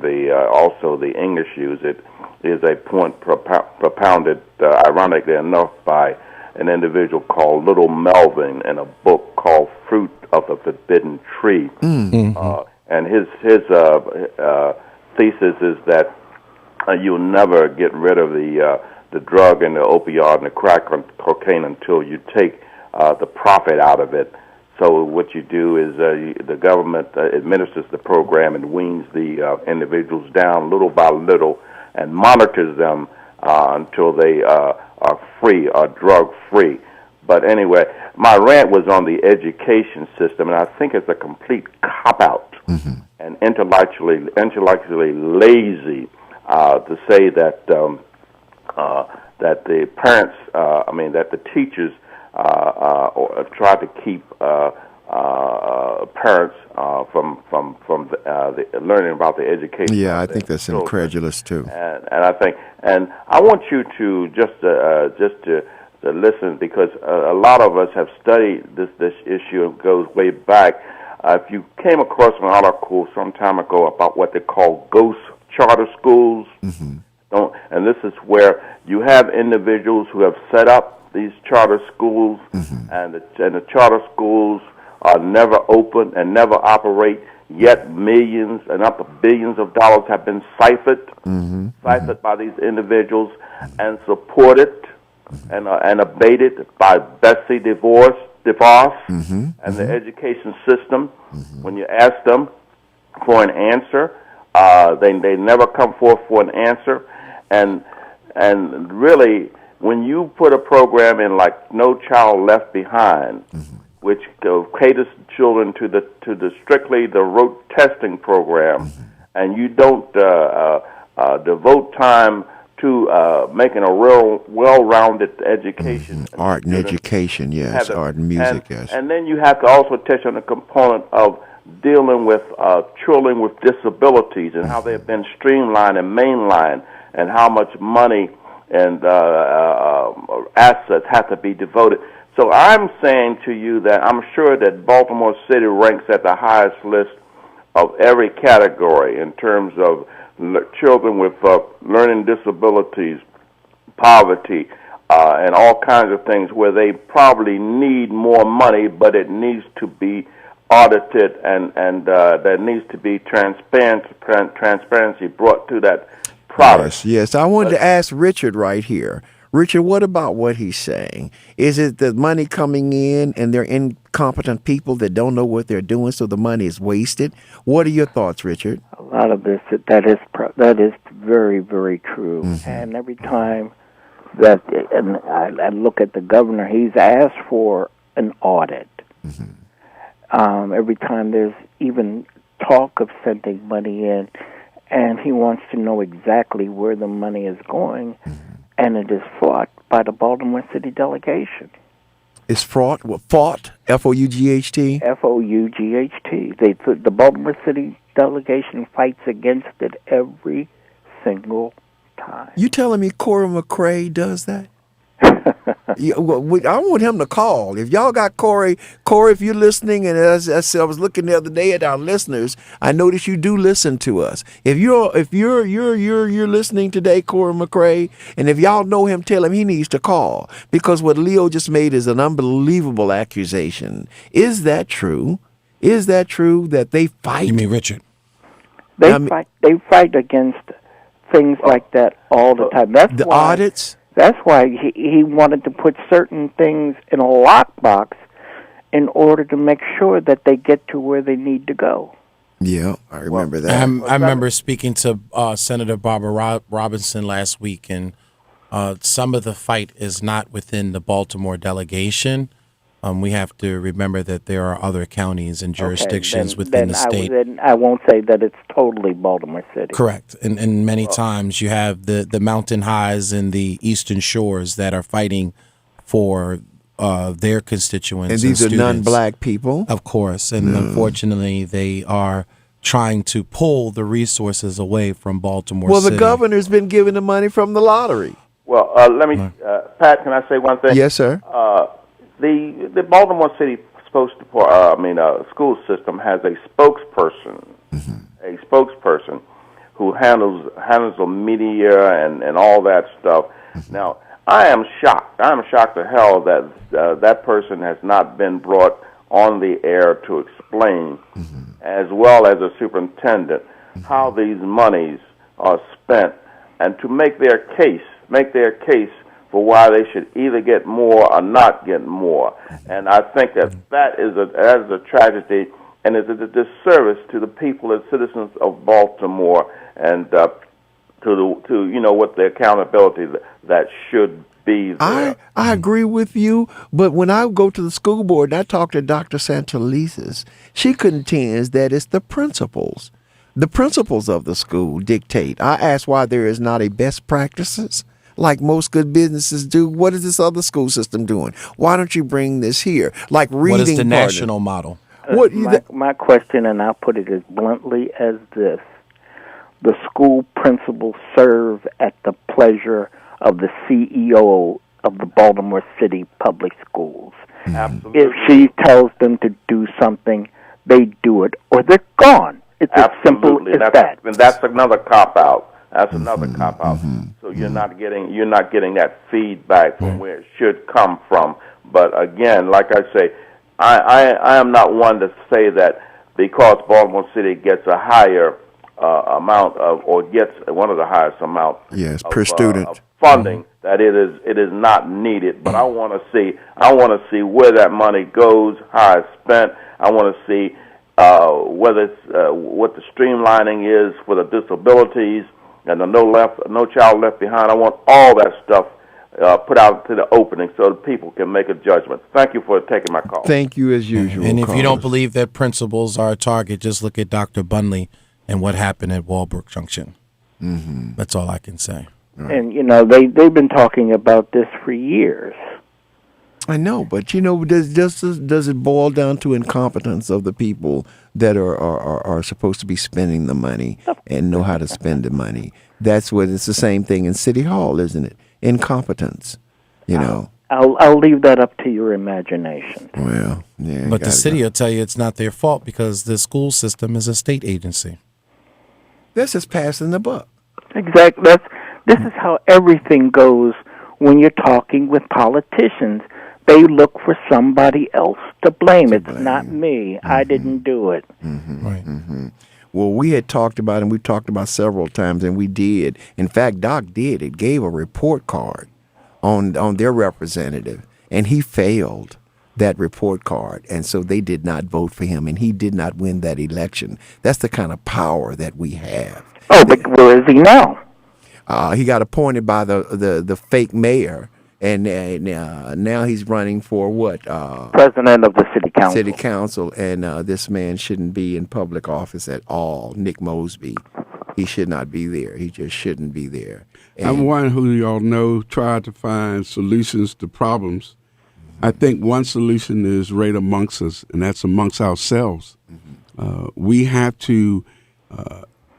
also the English use it is a point propounded, ironically enough, by an individual called Little Melvin in a book called Fruit of the Forbidden Tree. And his thesis is that you'll never get rid of the drug and the opioid and the crack cocaine until you take the profit out of it. So what you do is the government administers the program and weans the individuals down little by little and monitors them until they are free, are drug-free. But anyway, my rant was on the education system, and I think it's a complete cop-out and intellectually lazy to say that that the parents, that the teachers try to keep parents from the learning about the education. Yeah, I think that's incredulous too. And I think, and I want you to just to listen, because a lot of us have studied this issue. It goes way back. If you came across an article some time ago about what they call ghost charter schools. And this is where you have individuals who have set up these charter schools, and the charter schools are never open and never operate, yet millions and up to billions of dollars have been siphoned by these individuals and supported and abated by Betsy DeVos and the education system. When you ask them for an answer, they never come forth for an answer. And really, when you put a program in like No Child Left Behind, which caters children to the strictly the rote testing program, and you don't devote time to making a real well-rounded education, art and education, yes, art and music, yes, and then you have to also touch on the component of dealing with children with disabilities and how they've been streamlined and mainlined, and how much money and assets have to be devoted. So I'm saying to you that I'm sure that Baltimore City ranks at the highest list of every category in terms of children with learning disabilities, poverty, and all kinds of things where they probably need more money, but it needs to be audited and there needs to be transparency brought to that product. Yes. I wanted to ask Richard right here. Richard, what about what he's saying? Is it the money coming in and they're incompetent people that don't know what they're doing, so the money is wasted? What are your thoughts, Richard? A lot of this, that is very, very true. And every time that I look at the governor, he's asked for an audit. Every time there's even talk of sending money in, and he wants to know exactly where the money is going, and it is fought by the Baltimore City delegation. It's fought? Fought? F-O-U-G-H-T? F-O-U-G-H-T. The Baltimore City delegation fights against it every single time. You telling me Cora McCrae does that? I want him to call. If y'all got Corey, if you're listening, and as I said, I was looking the other day at our listeners, I noticed you do listen to us. If you're listening today, Corey McRae, and if y'all know him, tell him he needs to call, because what Leo just made is an unbelievable accusation. Is that true? Is that true that they fight? You mean Richard? They fight against things like that all the time. That's the why, audits. That's why he wanted to put certain things in a lockbox in order to make sure that they get to where they need to go. Yeah, I remember that. I remember speaking to Senator Barbara Robinson last week, and some of the fight is not within the Baltimore delegation. We have to remember that there are other counties and jurisdictions within the state. I won't say that it's totally Baltimore City. Correct. And many times you have the mountain highs and the eastern shores that are fighting for their constituents. And these are students. non-black people? Of course. And unfortunately, they are trying to pull the resources away from Baltimore City. Well, the governor's been giving the money from the lottery. Well, let me, Pat, can I say one thing? Yes, sir. The Baltimore City school system has a spokesperson, who handles the media and all that stuff. Now, I am shocked. I am shocked to hell that that person has not been brought on the air to explain, as well as a superintendent, how these monies are spent, and to make their case for why they should either get more or not get more. And I think that is a tragedy, and is a disservice to the people and citizens of Baltimore, and to what the accountability that should be there. I agree with you, but when I go to the school board and I talk to Dr. Santelises, she contends that it's the principals. The principals of the school dictate. I ask why there is not a best practices like most good businesses do. What is this other school system doing? Why don't you bring this here? Like reading. What is the national model? My question, and I'll put it as bluntly as this: the school principals serve at the pleasure of the CEO of the Baltimore City Public Schools. Absolutely. If she tells them to do something, they do it, or they're gone. It's as simple as that. And that's another cop-out. That's another cop-out. So you're not getting that feedback from where it should come from. But again, like I say, I am not one to say that because Baltimore City gets a higher amount of, or gets one of the highest amount per student of funding, that it is not needed. But I want to see where that money goes, how it's spent. I want to see whether it's what the streamlining is for the disabilities and the no child left behind. I want all that stuff put out to the opening so that people can make a judgment. Thank you for taking my call. Thank you as usual. And if you don't believe that principals are a target, just look at Dr. Bunley and what happened at Walbrook Junction. That's all I can say. And they've been talking about this for years. I know, but does it boil down to incompetence of the people that are supposed to be spending the money and know how to spend the money? That's what it's the same thing in City Hall, isn't it? Incompetence, I'll leave that up to your imagination. Well, yeah. But the city will tell you it's not their fault because the school system is a state agency. That's just passing the buck. Exactly. This is how everything goes when you're talking with politicians. They look for somebody else to blame. It's not me. I didn't do it. Right. Well, we had talked about, and we talked about several times, and we did. In fact, Doc did. It gave a report card on their representative, and he failed that report card, and so they did not vote for him, and he did not win that election. That's the kind of power that we have. Oh, but where is he now? He got appointed by the fake mayor. And now he's running for what? President of the city council. City council, and this man shouldn't be in public office at all. Nick Mosby, he should not be there. He just shouldn't be there. And I'm one who y'all know tried to find solutions to problems. I think one solution is right amongst us, and that's amongst ourselves. We have to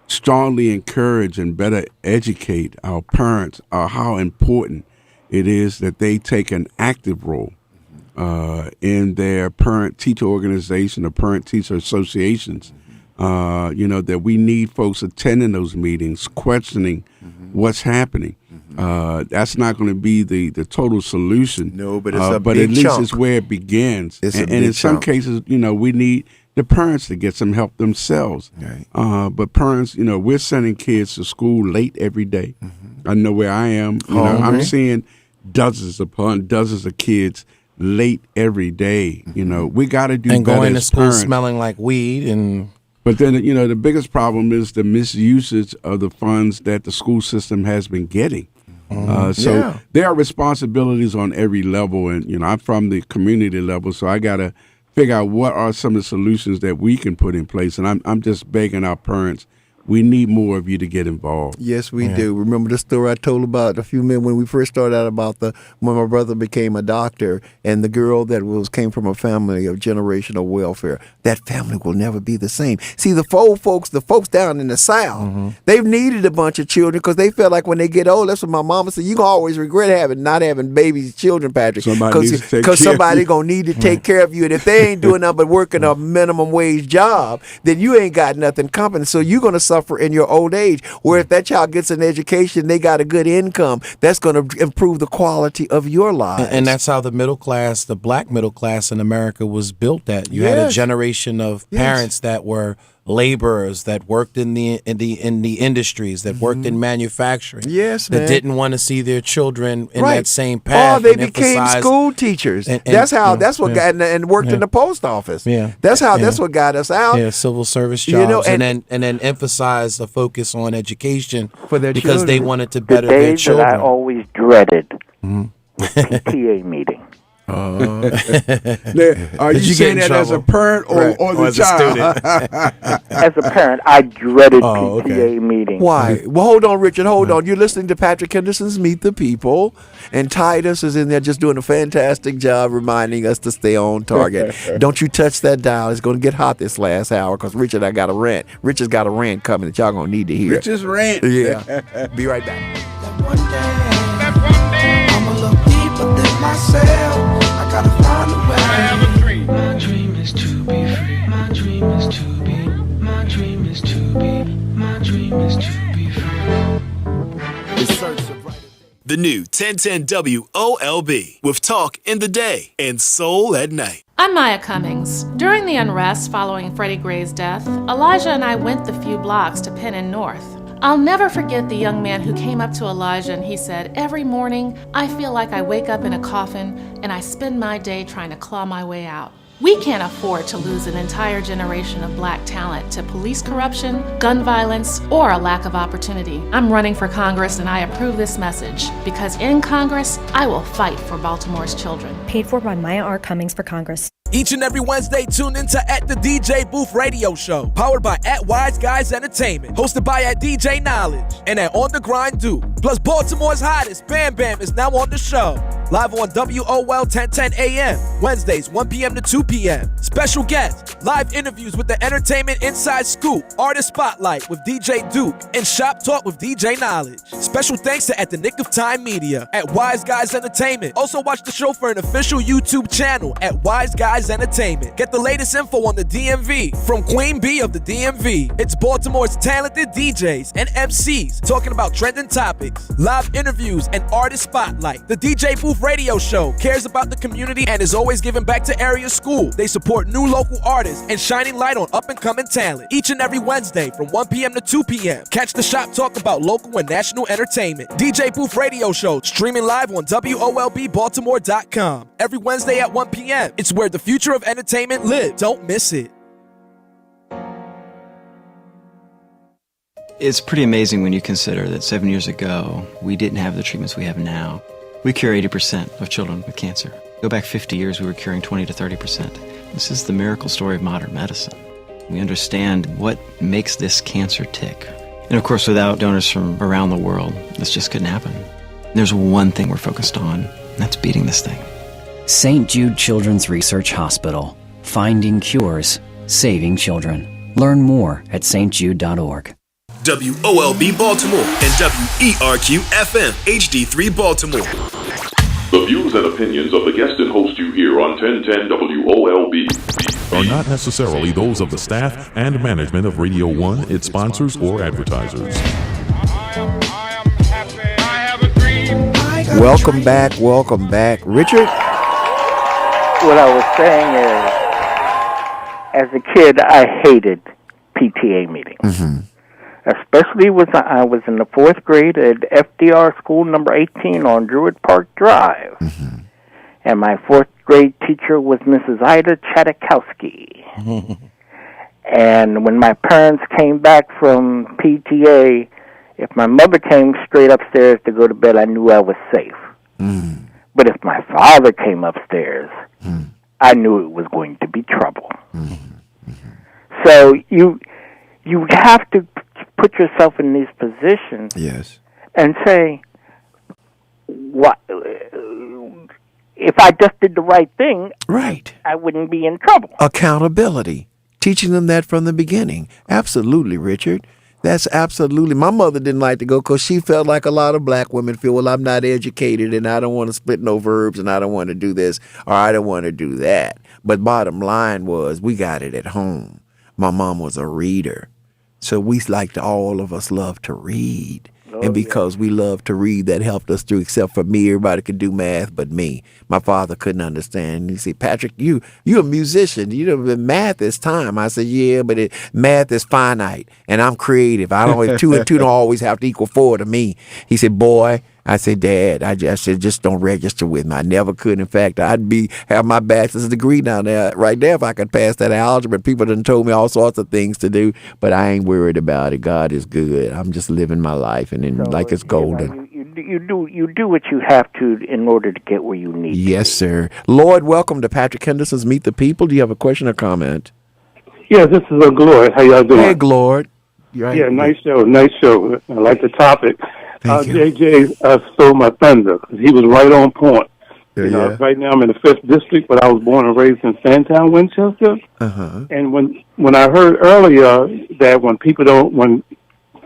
strongly encourage and better educate our parents how important it is that they take an active role in their parent-teacher organization or parent-teacher associations. That we need folks attending those meetings, questioning what's happening. That's not going to be the total solution. No, but it's a but big at least chunk. it's where it begins. It's a and big in some chunk. cases, we need the parents to get some help themselves. Right. But parents, we're sending kids to school late every day. I know where I am. I'm seeing dozens upon dozens of kids late every day. We got to do and better going to as school parents. smelling like weed and. But then, the biggest problem is the misusage of the funds that the school system has been getting. So there are responsibilities on every level. And, I'm from the community level, so I got to figure out what are some of the solutions that we can put in place. And I'm just begging our parents, we need more of you to get involved. Yes, we do. Remember the story I told about a few minutes when we first started out about when my brother became a doctor and the girl that came from a family of generational welfare. That family will never be the same. See, the folks down in the South, they've needed a bunch of children because they felt like when they get old, that's what my mama said, you can always regret not having babies, children, Patrick, because somebody going to need to take care of you. And if they ain't doing nothing but working a minimum wage job, then you ain't got nothing coming. So you're going to suffer in your old age. Where if that child gets an education, they got a good income, that's going to improve the quality of your lives. And that's how the middle class, the black middle class in America was built at. You had a generation of parents that were laborers, that worked in the industries, that worked in manufacturing. Yes, that man. didn't want to see their children in that same path. Oh, they became school teachers. That's what got and worked in the post office. Yeah. That's what got us out. Yeah, civil service jobs, and then emphasize a focus on education for their because children. they wanted to better the their days children. that I always dreaded was PTA meeting. Now, are you saying that as a parent or the child? As a parent, I dreaded PTA meetings. Why? Well, hold on, Richard. Hold on. You're listening to Patrick Henderson's Meet the People, and Titus is in there just doing a fantastic job reminding us to stay on target. Don't you touch that dial. It's going to get hot this last hour because Richard, I got a rant. Richard's got a rant coming that y'all going to need to hear. Richard's rant. Yeah. Be right back. That one day, I'm a little deeper than myself. I gotta find a way. I have a dream. My dream is to be free. My dream is to be. My dream is to be. My dream is to be free. The new 1010 WOLB with talk in the day and soul at night. I'm Maya Cummings. During the unrest following Freddie Gray's death, Elijah and I went the few blocks to Penn and North. I'll never forget the young man who came up to Elijah and he said, "Every morning, I feel like I wake up in a coffin and I spend my day trying to claw my way out." We can't afford to lose an entire generation of black talent to police corruption, gun violence, or a lack of opportunity. I'm running for Congress and I approve this message because in Congress, I will fight for Baltimore's children. Paid for by Maya R. Cummings for Congress. Each and every Wednesday, tune into At the DJ Booth Radio Show, powered by At Wise Guys Entertainment, hosted by At DJ Knowledge and at On The Grind Duke. Plus, Baltimore's hottest, Bam Bam, is now on the show. Live on WOL 1010 AM, Wednesdays, 1 p.m. to 2 p.m. Special guests, live interviews with the Entertainment Inside Scoop, Artist Spotlight with DJ Duke, and Shop Talk with DJ Knowledge. Special thanks to At the Nick of Time Media, at Wise Guys Entertainment. Also watch the show for an official YouTube channel at Wise Guys Entertainment. Get the latest info on the DMV from Queen Bee of the DMV. It's Baltimore's talented DJs and MCs talking about trending topics, live interviews, and Artist Spotlight. The DJ Booth Radio Show cares about the community and is always giving back to area school. They support new local artists and shining light on up-and-coming talent. Each and every Wednesday from 1 p.m. to 2 p.m. Catch the Shop Talk about local and national entertainment. DJ Booth Radio Show streaming live on WOLBbaltimore.com. Every Wednesday at 1 p.m. It's where the future of entertainment lives. Don't miss it. It's pretty amazing when you consider that 7 years ago, we didn't have the treatments we have now. We cure 80% of children with cancer. Go back 50 years, we were curing 20 to 30%. This is the miracle story of modern medicine. We understand what makes this cancer tick. And of course, without donors from around the world, this just couldn't happen. And there's one thing we're focused on, and that's beating this thing. St. Jude Children's Research Hospital. Finding cures, saving children. Learn more at stjude.org. WOLB Baltimore and WERQ FM HD3 Baltimore. The views and opinions of the guest and host you hear on 1010 WOLB are not necessarily those of the staff and management of Radio 1, its sponsors, or advertisers. Welcome back. Richard? What I was saying is, as a kid, I hated PTA meetings. Mm-hmm. Especially when I was in the 4th grade at FDR School number 18 on Druid Park Drive. Mm-hmm. And my 4th grade teacher was Mrs. Ida Chadakowski. And when my parents came back from PTA, if my mother came straight upstairs to go to bed, I knew I was safe. Mm. But if my father came upstairs, I knew it was going to be trouble. So you have to put yourself in these positions, yes, and say, "What if I just did the right thing? Right, I wouldn't be in trouble." Accountability, teaching them that from the beginning. Absolutely, Richard. That's absolutely. My mother didn't like to go because she felt like a lot of black women feel, well, I'm not educated and I don't want to split no verbs and I don't want to do this or I don't want to do that. But bottom line was we got it at home. My mom was a reader. So we all of us love to read. And because we love to read, that helped us through, except for me. Everybody could do math but me. My father couldn't understand. He said, Patrick, you a musician. Math is time. I said, yeah, but math is finite, and I'm creative. I don't 2 and 2 don't always have to equal 4 to me. He said, boy. I said, Dad, I said, just don't register with me. I never could. In fact, I'd have my bachelor's degree down there right there if I could pass that algebra. People done told me all sorts of things to do, but I ain't worried about it. God is good. I'm just living my life, and then like it's golden. You do what you have to in order to get where you need. Yes, sir. Lord, welcome to Patrick Henderson's Meet the People. Do you have a question or comment? Yeah, this is Glord. How y'all doing? Hey, Glord. Right. Yeah, nice show. I like the topic. Thank you. JJ stole my thunder because he was right on point. Yeah. Right now I'm in the 5th district, but I was born and raised in Sandtown, Winchester. Uh-huh. And when I heard earlier that when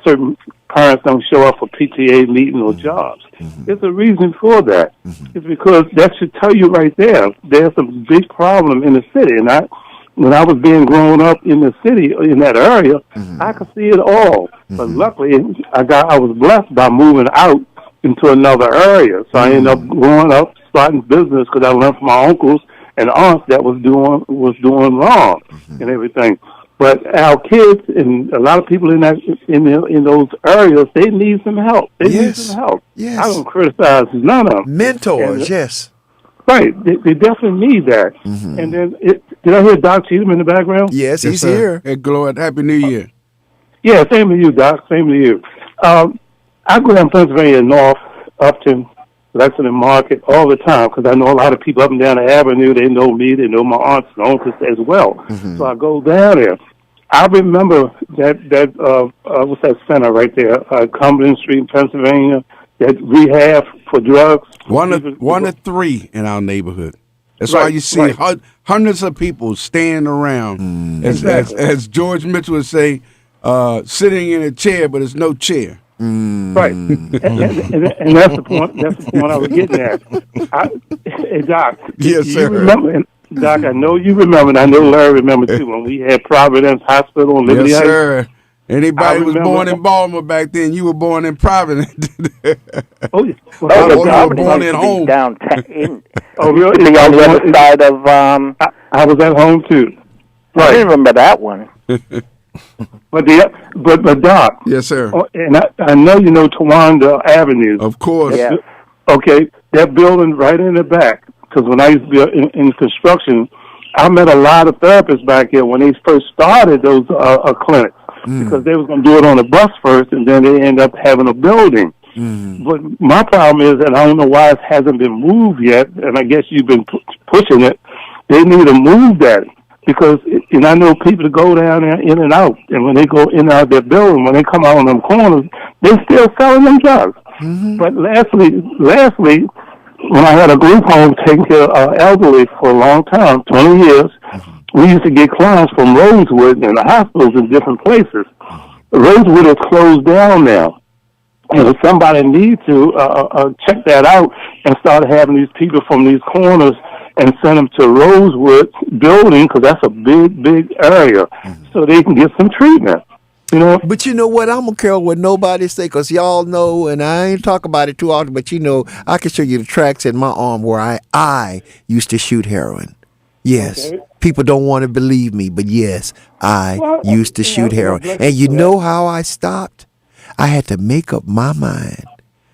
certain parents don't show up for PTA meetings or jobs, there's a reason for that. It's because that should tell you right there there's a big problem in the city. And when I was being grown up in the city, in that area, I could see it all. But luckily, I was blessed by moving out into another area. So I ended up growing up, starting business because I learned from my uncles and aunts that was doing wrong and everything. But our kids and a lot of people in those areas, they need some help. They need some help. Yes. I don't criticize none of them. Mentors, yes. Right, they definitely need that. And then, did I hear Doc Cheatham in the background? Yes, he's here. Hey, Glord, Happy New Year. Yeah, same to you, Doc. Same to you. I go down Pennsylvania North, Upton, Lexington Market all the time because I know a lot of people up and down the avenue. They know me. They know my aunts and uncles as well. So I go down there. I remember that what's that center right there, Cumberland Street, Pennsylvania, that rehab for drugs. One of 3 in our neighborhood. That's Right, why you see hundreds of people standing around, as George Mitchell would say, sitting in a chair, but it's no chair. Right, and that's the point. That's the point I was getting at. Hey, Doc. Yes, sir. You remember, Doc? I know you remember, and I know Larry remembered too. When we had Providence Hospital and Liberty Yes, Heights. sir. Anybody was born in Baltimore back then, you were born in Providence. Oh, yeah. You were born at home. Downtown. Oh, really? On the other side of. I was at home too. I didn't remember that one. But Doc. Yes, sir. And I know you know Tawanda Avenue. Of course. Yeah. Okay, that building right in the back. Because when I used to be in construction, I met a lot of therapists back here when they first started those clinics. Because they was going to do it on a bus first, and then they end up having a building. But my problem is, and I don't know why it hasn't been moved yet, and I guess you've been pushing it, they need to move that. Because, and I know people that go down there in and out, and when they go in and out of their building, when they come out on them corners, they still selling them drugs. But lastly, when I had a group home taking care of elderly for a long time, 20 years, we used to get clients from Rosewood and the hospitals in different places. Rosewood is closed down now. somebody needs to check that out and start having these people from these corners and send them to Rosewood building, because that's a big area, so they can get some treatment. But you know what? I don't care what nobody say, because y'all know, and I ain't talk about it too often, but I can show you the tracks in my arm where I used to shoot heroin. Yes. Okay. People don't want to believe me, but yes, I used to shoot heroin. And you know how I stopped? I had to make up my mind.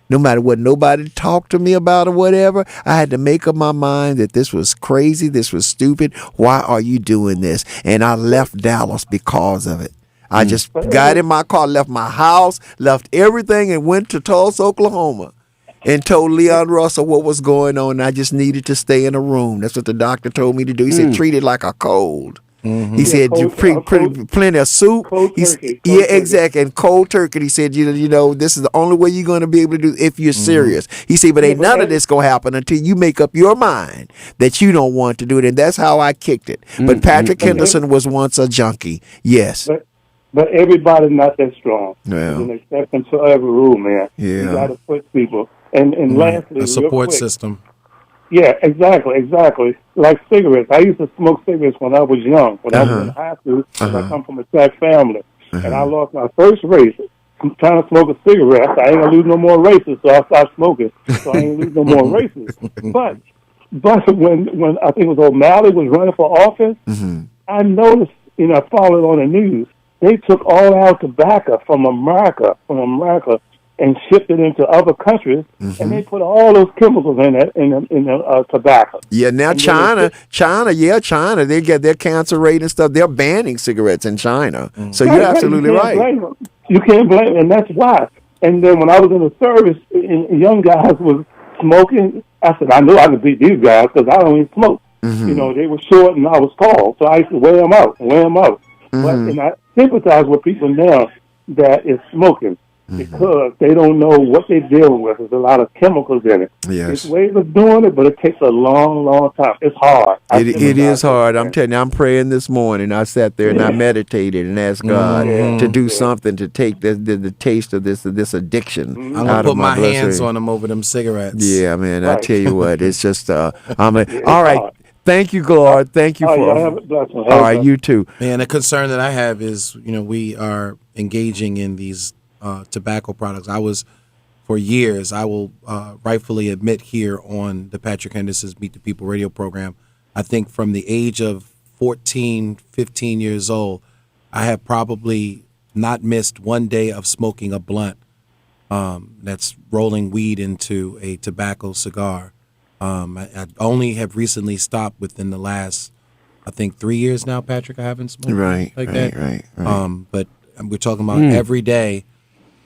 No matter what nobody talked to me about or whatever, I had to make up my mind that this was crazy, this was stupid. Why are you doing this? And I left Dallas because of it. I just got in my car, left my house, left everything, and went to Tulsa, Oklahoma, and told Leon Russell what was going on. And I just needed to stay in a room. That's what the doctor told me to do. He said, treat it like a cold. He said, plenty of soup. Exactly. And cold turkey. He said, this is the only way you're going to be able to do it if you're serious. He said, but ain't none of this going to happen until you make up your mind that you don't want to do it. And that's how I kicked it. But Patrick Henderson was once a junkie. Yes. But everybody's not that strong. Yeah. There's an exception to every rule, man. Yeah. You got to put people. And lastly, a support system. Yeah, exactly. Like cigarettes. I used to smoke cigarettes when I was young. When I was in high school, I come from a black family. And I lost my first race. I'm trying to smoke a cigarette. I ain't going to lose no more races, so I stopped smoking. So I ain't lose no more races. But when I think it was O'Malley was running for office, I noticed, I followed on the news, they took all our tobacco from America, and shipped it into other countries, and they put all those chemicals in the tobacco. Yeah, now China, they get their cancer rate and stuff. They're banning cigarettes in China. So you're absolutely right. You can't blame them, and that's why. And then when I was in the service, and young guys was smoking, I said, I know I can beat these guys because I don't even smoke. They were short and I was tall, so I used to wear them out. And I sympathize with people now that is smoking because they don't know what they're dealing with. There's a lot of chemicals in it. Yes. There's ways of doing it, but it takes a long time. It's hard. It is hard. I'm telling you, I'm praying this morning. I sat there and I meditated and asked God to do something to take the taste of this addiction I'm out gonna put of my hands on them over them cigarettes. Yeah, man. I tell you what, it's just all right. Thank you, Glord. Thank you for. Have a blessing. All right, you too. And the concern that I have is, we are engaging in these tobacco products. For years, I will rightfully admit here on the Patrick Henderson's Meet the People radio program, I think from the age of 14, 15 years old, I have probably not missed one day of smoking a blunt that's rolling weed into a tobacco cigar. I only have recently stopped within the last, I think, 3 years now, Patrick. I haven't smoked right. But we're talking about every day,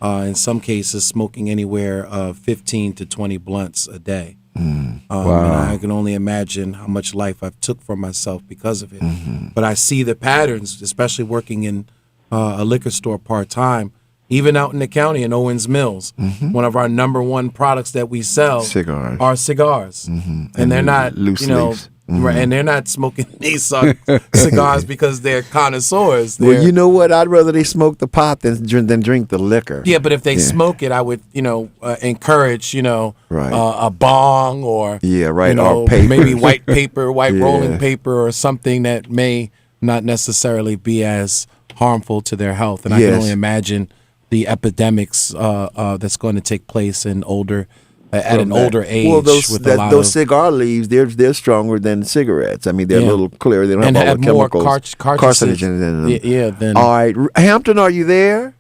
in some cases, smoking anywhere of 15 to 20 blunts a day. And I can only imagine how much life I've took from myself because of it. But I see the patterns, especially working in a liquor store part-time. Even out in the county in Owens Mills, one of our number one products that we sell are cigars. And they're not, and they're not smoking these cigars because they're connoisseurs. Well, you know what? I'd rather they smoke the pot than drink the liquor. Yeah, but if they smoke it, I would, encourage, a bong or, or paper. Maybe white paper, rolling paper or something that may not necessarily be as harmful to their health. And I can only imagine the epidemics that's going to take place in older age. Well, those cigar leaves, they're stronger than cigarettes. I mean, they're a little clearer. They don't have all the chemicals, carcinogens in them. All right, Hampton, are you there?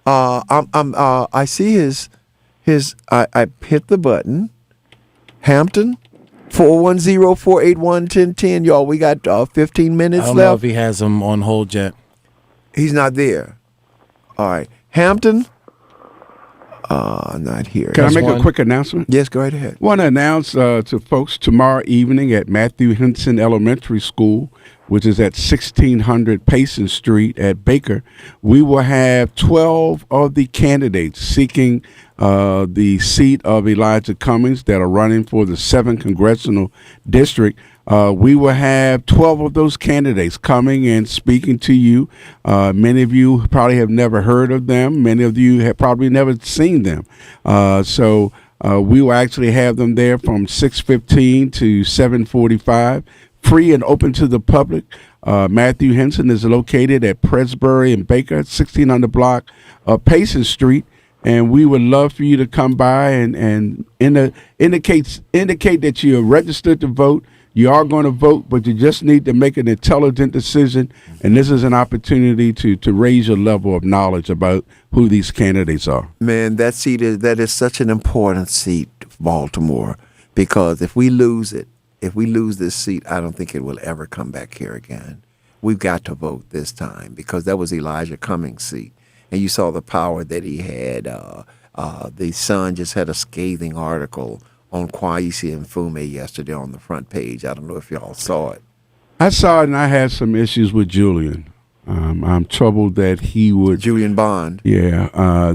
I see his. I hit the button. Hampton. 410-481-1010. Y'all, we got 15 minutes left. I don't know if he has them on hold yet. He's not there. All right. Hampton? Not here. Can I make a quick announcement? Yes, go right ahead. I want to announce to folks tomorrow evening at Matthew Henson Elementary School, which is at 1600 Payson Street at Baker, we will have 12 of the candidates seeking the seat of Elijah Cummings that are running for the 7th Congressional District. we will have 12 of those candidates coming and speaking to you. Many of you probably have never heard of them. Many of you have probably never seen them. So we will actually have them there from 6:15 to 7:45, free and open to the public. Matthew Henderson is located at Presbury and Baker, 1600 block Payson Street. And we would love for you to come by and indicate that you're registered to vote. You are going to vote, but you just need to make an intelligent decision. And this is an opportunity to raise your level of knowledge about who these candidates are. Man, that is such an important seat for Baltimore, because if we lose this seat, I don't think it will ever come back here again. We've got to vote this time, because that was Elijah Cummings' seat. And you saw the power that he had. The Sun just had a scathing article on Kwesi and Fume yesterday on the front page. I don't know if y'all saw it. I saw it, and I had some issues with Julian. I'm troubled that he would... Julian Bond. Yeah,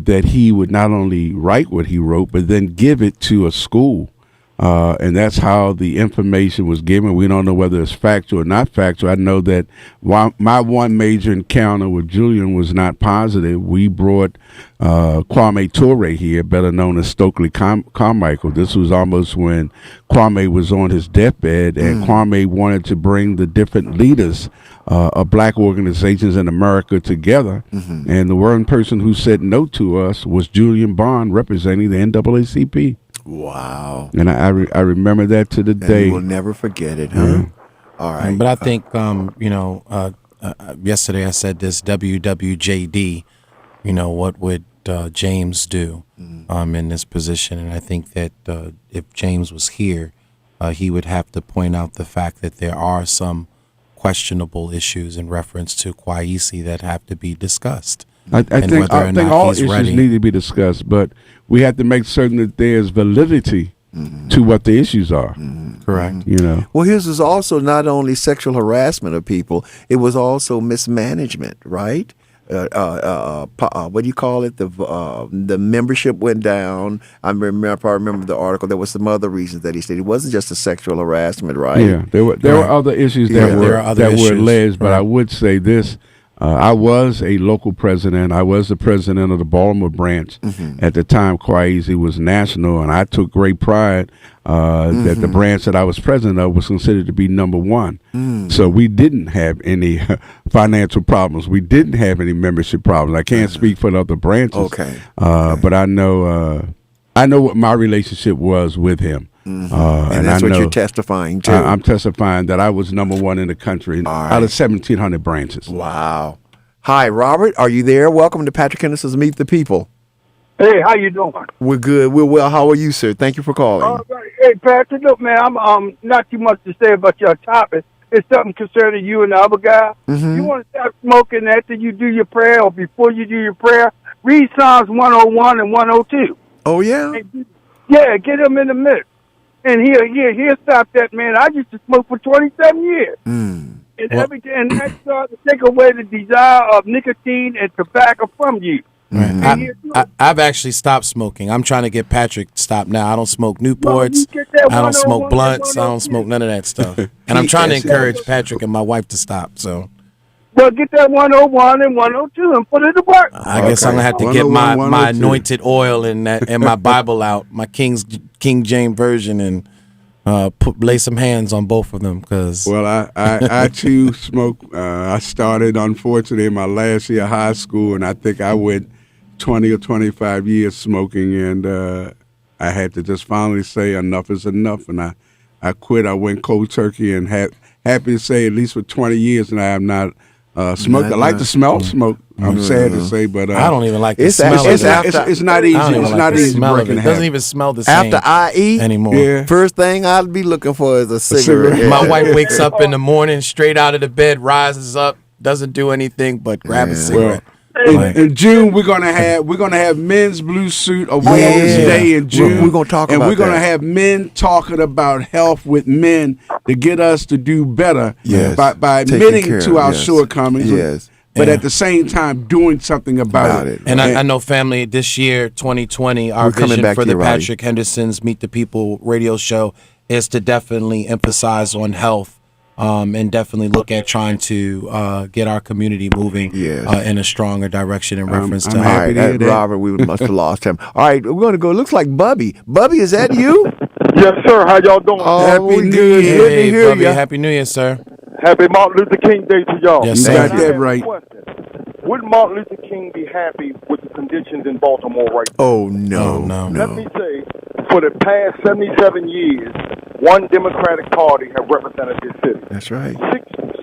that he would not only write what he wrote, but then give it to a school. And that's how the information was given. We don't know whether it's factual or not factual. I know that my one major encounter with Julian was not positive. We brought Kwame Ture here, better known as Stokely Carmichael. This was almost when Kwame was on his deathbed, and Kwame wanted to bring the different leaders of black organizations in America together. And the one person who said no to us was Julian Bond, representing the NAACP. Wow. And I remember that to the day. You will never forget it, huh? Yeah. All right. But I think, yesterday I said this, WWJD, what would James do in this position? And I think that if James was here, he would have to point out the fact that there are some questionable issues in reference to Kwesi that have to be discussed. I think all issues need to be discussed, but we have to make certain that there's validity to what the issues are. Correct. Well, his was also not only sexual harassment of people; it was also mismanagement, right? What do you call it? The membership went down. I remember the article. There was some other reasons that he said it wasn't just a sexual harassment, right? Yeah, there were other issues that were alleged, but I would say this. I was a local president. I was the president of the Baltimore branch at the time Kwesi was national, and I took great pride that the branch that I was president of was considered to be number one. So we didn't have any financial problems. We didn't have any membership problems. I can't speak for the other branches. Okay. But I know what my relationship was with him. And that's what you're testifying to. I'm testifying that I was number one in the country out of 1,700 branches. Wow. Hi, Robert. Are you there? Welcome to Patrick Henderson's Meet the People. Hey, how you doing? We're good. We're well. How are you, sir? Thank you for calling. Hey, Patrick, look, man, I'm not too much to say about your topic. It's something concerning you and the other guy. You want to stop smoking after you do your prayer or before you do your prayer? Read Psalms 101 and 102. Oh, yeah? Yeah, get him in the mix. And he'll stop that, man. I used to smoke for 27 years. And that started to take away the desire of nicotine and tobacco from you. I've actually stopped smoking. I'm trying to get Patrick to stop now. I don't smoke Newports. I don't smoke blunts. I don't smoke none of that stuff. And I'm trying to encourage Patrick and my wife to stop. So, well, get that 101 and 102 and put it to work. I guess I'm gonna have to get my anointed oil and my Bible out, my King James version, and lay some hands on both of them. Well, I too smoke. I started, unfortunately, in my last year of high school, and I think I went 20 or 25 years smoking, and I had to just finally say enough is enough, and I quit. I went cold turkey, and happy to say at least for 20 years, and I have not smoked. I like to smell smoke. I'm sad to say, but I don't even like the smell. It's not easy. It's not easy breaking it. Doesn't even smell the same after I eat anymore. First thing I'd be looking for is a cigarette. My wife wakes up in the morning, straight out of the bed, rises up, doesn't do anything but grab a cigarette. In June, we're gonna have Men's Blue Suit Awareness Day in June. We're gonna talk about that. And we're gonna have men talking about health with men to get us to do better by admitting to our shortcomings. But at the same time, doing something about it. And I know, family, this year, 2020, our vision for the Patrick Henderson's Meet the People radio show is to definitely emphasize on health. And definitely look at trying to get our community moving in a stronger direction in reference to. All right, Robert, we must have lost him. All right, we're going to go. Looks like Bubby. Bubby, is that you? Yes, sir. How y'all doing? Oh, Happy we good. Hey, Good to hear Bubby, you. Happy New Year, sir. Happy Martin Luther King Day to y'all. Yes, You sir. got that right. Would Martin Luther King be happy with the conditions in Baltimore right now? Oh, no. Let me say, for the past 77 years, one Democratic Party have represented this city. That's right.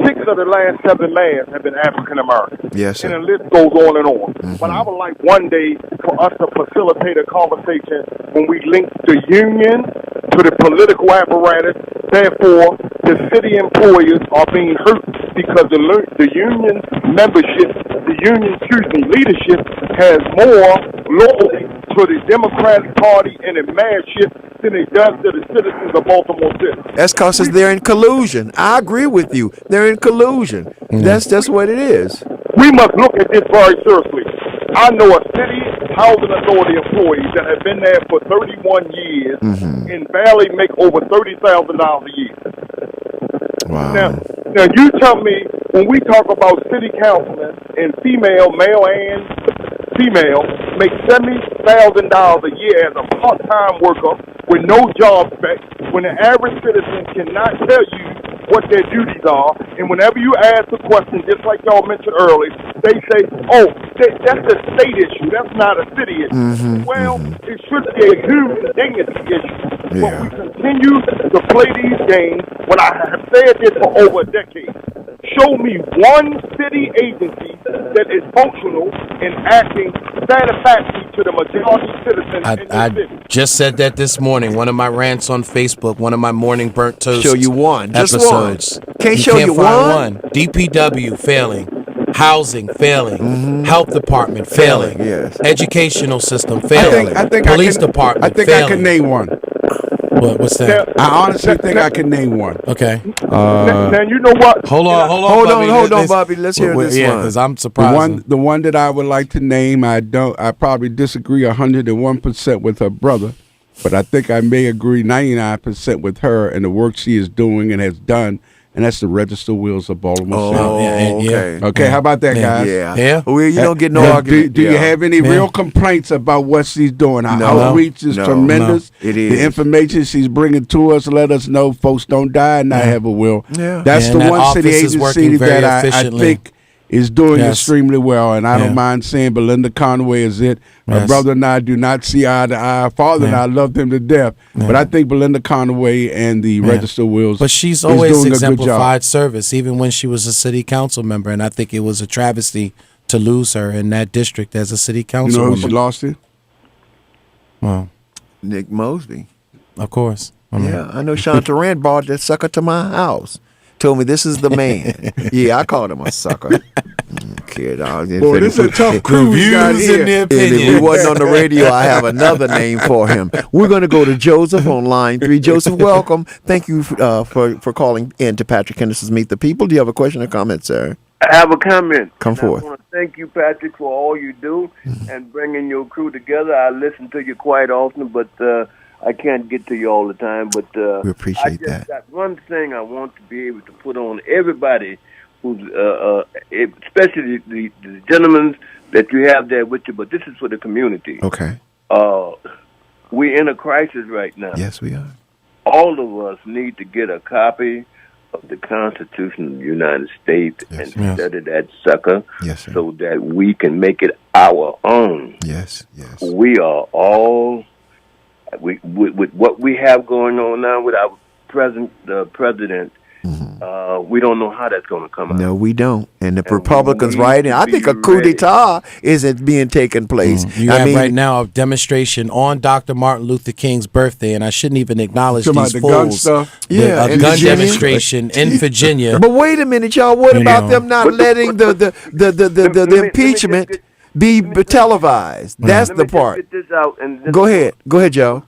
Six of the last 7 mayors have been African American. Yes, sir. And the list goes on and on. But I would like one day for us to facilitate a conversation when we link the union to the political apparatus. Therefore, the city employers are being hurt because the union membership, leadership has more loyalty to the Democratic Party and the mayorship than it does to the citizens of Baltimore City. That's because they're in collusion. I agree with you. They're in collusion. That's what it is. We must look at this very seriously. I know a city housing authority employee that have been there for 31 years and barely make over $30,000 a year. Wow. Now you tell me, when we talk about city councilmen and male and female, make $70,000 a year as a part-time worker with no job spec, when the average citizen cannot tell you what their duties are, and whenever you ask a question, just like y'all mentioned earlier, they say, oh, that's a state issue, that's not a city issue. Well, it should be a human dignity issue. But we continue to play these games when I have said this for over a decade. Show me one city agency that is functional and acting satisfactory to the majority citizens in the city. Just said that this morning. One of my rants on Facebook, one of my morning burnt toast Show you one. Just episodes. one. Can't show you find one. DPW failing. Housing failing, health department failing, educational system failing, police department I think failing. I can name one. What's that? I honestly think I can name one. Okay. Now you know what? Hold on, Bobby. Let's hear this one. Yeah, because I'm surprised. The one that I would like to name, I probably disagree 101% with her brother, but I think I may agree 99% with her and the work she is doing and has done. And that's the Register Wheels of Baltimore City. Okay. How about that, guys? Yeah. Well, you don't get no argument. Do you have any real complaints about what she's doing? Her outreach is tremendous. It is. The information she's bringing to us let us know folks don't die and not have a will. Yeah. That's the one city agency that I think is doing Yes. extremely well, and I don't mind saying Belinda Conway is it. My brother and I do not see eye to eye. Father and I loved him to death, but I think Belinda Conway and the Register Wheels. But she's is always doing a good exemplified job. service, even when she was a city council member, and I think it was a travesty to lose her in that district as a city You council know who member. she lost it? Well, Nick Mosby. of course. I know Shanta Rand brought that sucker to my house. Told me this is the man. I called him a sucker. Kid, Boy, this is a tough crew we got here. And if we wasn't on the radio, I have another name for him. We're going to go to Joseph on line 3. Joseph, welcome. Thank you for calling in to Patrick Henderson's Meet the People. Do you have a question or comment, sir? I have a comment. Come forth. I want to thank you, Patrick, for all you do and bringing your crew together. I listen to you quite often, but I can't get to you all the time. But we appreciate I just got one thing I want to be able to put on everybody who's, especially the gentlemen that you have there with you, but this is for the community. Okay. We're in a crisis right now. Yes, we are. All of us need to get a copy of the Constitution of the United States and study that sucker so that we can make it our own. Yes. We are all, with what we have going on now with our president, we don't know how that's going to come out. No, we don't. And the Republicans, right? And I think a coup d'etat isn't being taken place. You have right now a demonstration on Dr. Martin Luther King's birthday, and I shouldn't even acknowledge these the gun fools. stuff. A in gun Virginia. demonstration in Virginia. But wait a minute, y'all. What about them not letting the impeachment be televised? That's the part. Get this out and Go ahead, Joe.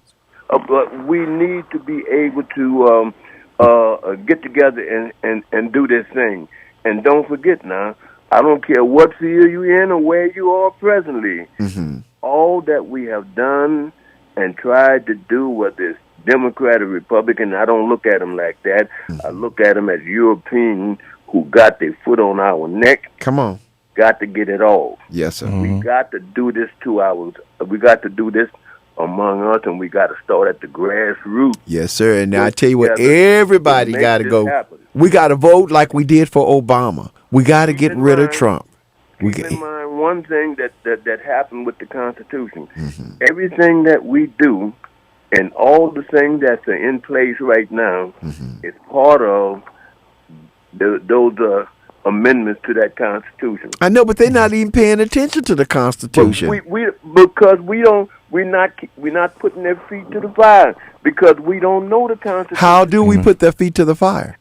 But we need to be able to get together and do this thing. And don't forget now, I don't care what field you're in or where you are presently, all that we have done and tried to do, whether it's Democrat or Republican. I don't look at them like that. I look at them as Europeans who got their foot on our neck. Come on. Got to get it off. Yes, sir. We got to do this we got to do this among us, and we got to start at the grassroots. Yes, sir. And now I Work tell you what, together everybody to make got to this go. happen. We got to vote like we did for Obama. We got to get rid of Trump. Keep in mind one thing that happened with the Constitution. Everything that we do and all the things that's in place right now is part of those amendments to that Constitution. I know, but they're not even paying attention to the Constitution. Because we're not putting their feet to the fire because we don't know the Constitution. How do we put their feet to the fire?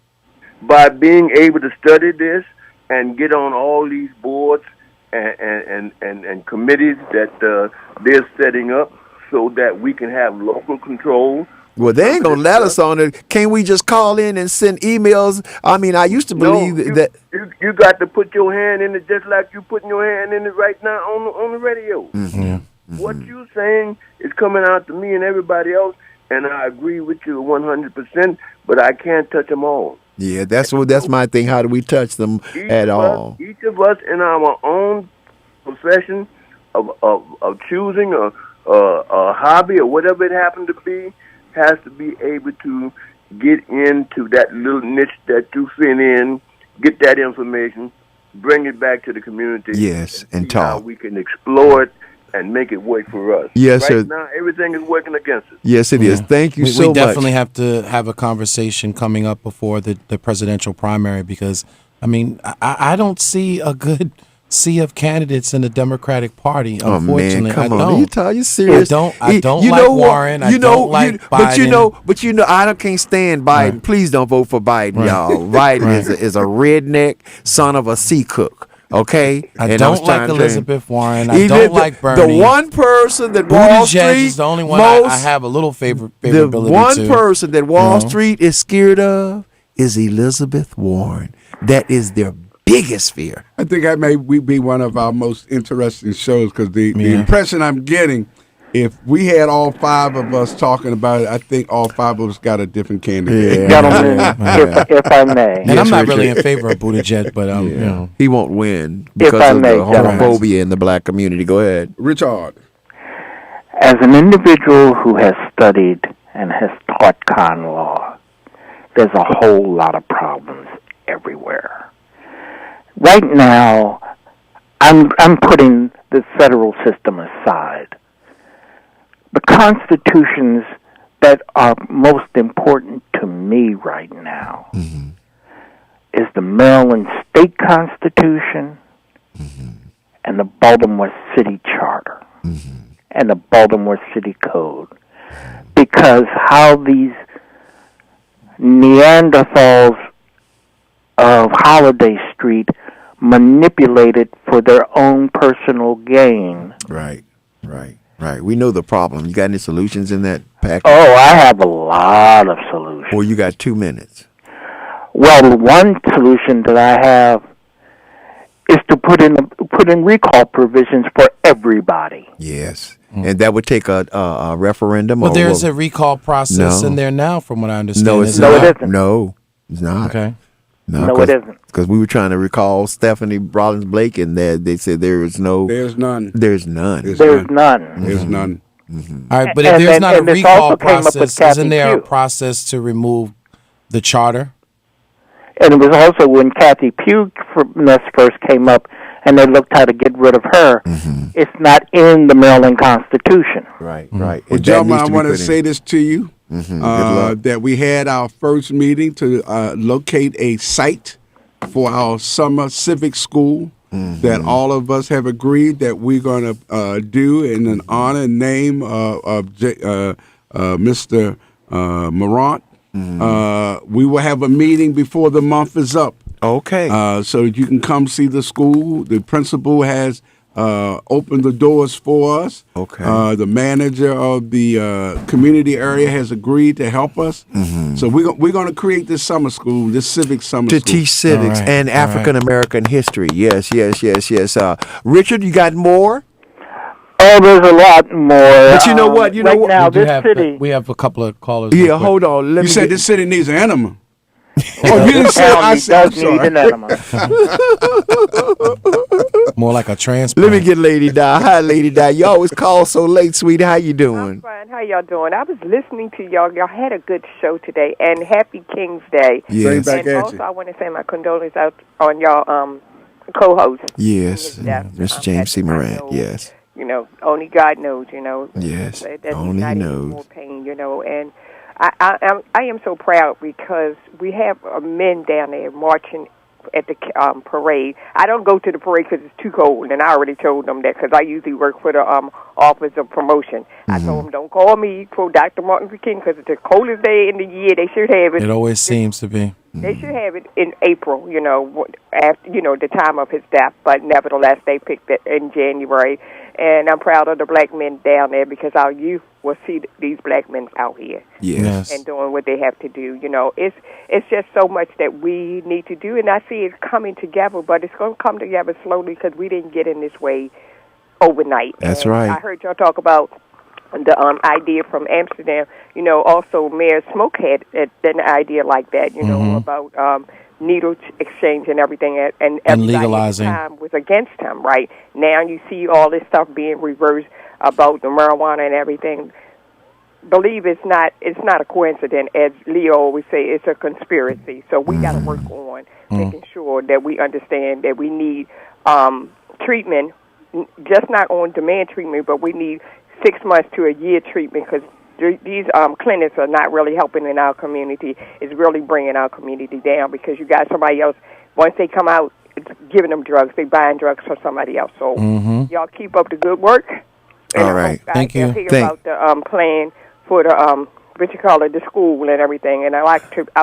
By being able to study this and get on all these boards and committees that they're setting up so that we can have local control. Well, they ain't gonna let us on it. Can't we just call in and send emails? I mean, I used to believe that you got to put your hand in it just like you putting your hand in it right now on the radio. What you saying is coming out to me and everybody else, and I agree with you 100%. But I can't touch them all. Yeah, that's my thing. How do we touch them at all? Each of us in our own profession of choosing a hobby or whatever it happened to be has to be able to get into that little niche that you fit in, get that information, bring it back to the community. Yes, and see talk. how we can explore it and make it work for us. Yes, right sir. now, everything is working against us. Yes, it is. Thank you so We much. definitely have to have a conversation coming up before the presidential primary because, I mean, I don't see a good sea of candidates in the Democratic Party. Unfortunately, man, come I on. don't. Are you serious? I don't you like know what? Warren. I don't like Biden. But I can't stand Biden. Right. Please don't vote for Biden, Right. y'all. Biden is a redneck son of a sea cook. Okay, I and don't was like trying to- Elizabeth Warren. I Even don't the- like Bernie. The one person that Wall Buttigieg Street is the only one I have a little favorability The one to. person that Wall Street is scared of is Elizabeth Warren. That is their biggest fear. I think that may be one of our most interesting shows because the impression I'm getting, if we had all five of us talking about it, I think all five of us got a different candidate. Gentlemen, if I may. And I'm not really in favor of Buttigieg, but you know. He won't win because I of may, the homophobia in the black community. Go ahead. Richard. As an individual who has studied and has taught con law, there's a whole lot of problems everywhere. Right now, I'm putting the federal system aside. The constitutions that are most important to me right now is the Maryland State Constitution and the Baltimore City Charter and the Baltimore City Code. Because how these Neanderthals of Holiday Street manipulated for their own personal gain. Right. We know the problem. You got any solutions in that package? Oh, I have a lot of solutions. Or you got 2 minutes? Well, the one solution that I have is to put in recall provisions for everybody. Yes. And that would take a referendum? But or there's a recall process in there now, from what I understand. No, it's No, not. it isn't. No, it's not. Okay. No, it isn't. Because we were trying to recall Stephanie Rollins Blake, and they said there's none. There's none. There's none. All right, but if And- there's and- not a and this recall also came up with process, Kathy isn't there a Pugh. process to remove the charter? And it was also when Kathy Pugh first came up, and they looked how to get rid of her. It's not in the Maryland Constitution. Right. Well, gentlemen, I want to say this to you, that we had our first meeting to locate a site for our summer civic school that all of us have agreed that we're going to do in an honor and name of Mr. Morant. We will have a meeting before the month is up. Okay. So you can come see the school. The principal has opened the doors for us. Okay. The manager of the community area has agreed to help us. So we're going to create this summer school, this civic summer To school. teach civics and African American history. Yes. Richard, you got more? Oh, there's a lot more. But you know what? You know right what? now, We do this have, city. we have a couple of callers. Yeah, real quick. hold on. Let You me said get- this city needs an enema. Oh, you didn't say. I County said. I'm does need sorry. an enema. More like a transplant. Let me get Lady Di. Hi, Lady Di. You always call so late, sweetie. How you doing? Fine. How y'all doing? I was listening to y'all. Y'all had a good show today, and Happy King's Day. Yes. Back And at also, you. I want to send my condolences out on y'all co-host. Yes. Yeah. Mr. James C. Moran. know. Yes. You know, only God knows. You know. Yes. That Only he's not He in knows. more pain. You know, and I am so proud because we have men down there marching at the parade. I don't go to the parade because it's too cold, and I already told them that because I usually work for the Office of Promotion. I told them, don't call me for Dr. Martin Luther King because it's the coldest day in the year. They should have it. It always seems to be. They should have it in April, you know, after the time of his death. But nevertheless, they picked it in January, and I'm proud of the black men down there because our youth will see these black men out here Yes. and doing what they have to do. You know, it's just so much that we need to do, and I see it coming together. But it's going to come together slowly because we didn't get in this way overnight. That's And right. I heard y'all talk about the idea from Amsterdam. You know, also Mayor Smoke had an idea like that. You know, about needle exchange and everything, and everybody legalizing. at the time was against him. Right now, you see all this stuff being reversed about the marijuana and everything. Believe it's not a coincidence, as Leo always say, it's a conspiracy. So we got to work on making sure that we understand that we need treatment, just not on demand treatment, but we need 6 months to a year treatment because these clinics are not really helping in our community. It's really bringing our community down because you got somebody else, once they come out, it's giving them drugs. They buying drugs for somebody else. So y'all keep up the good work. And All right. Thank you. Hear about the plan for the the school and everything, and I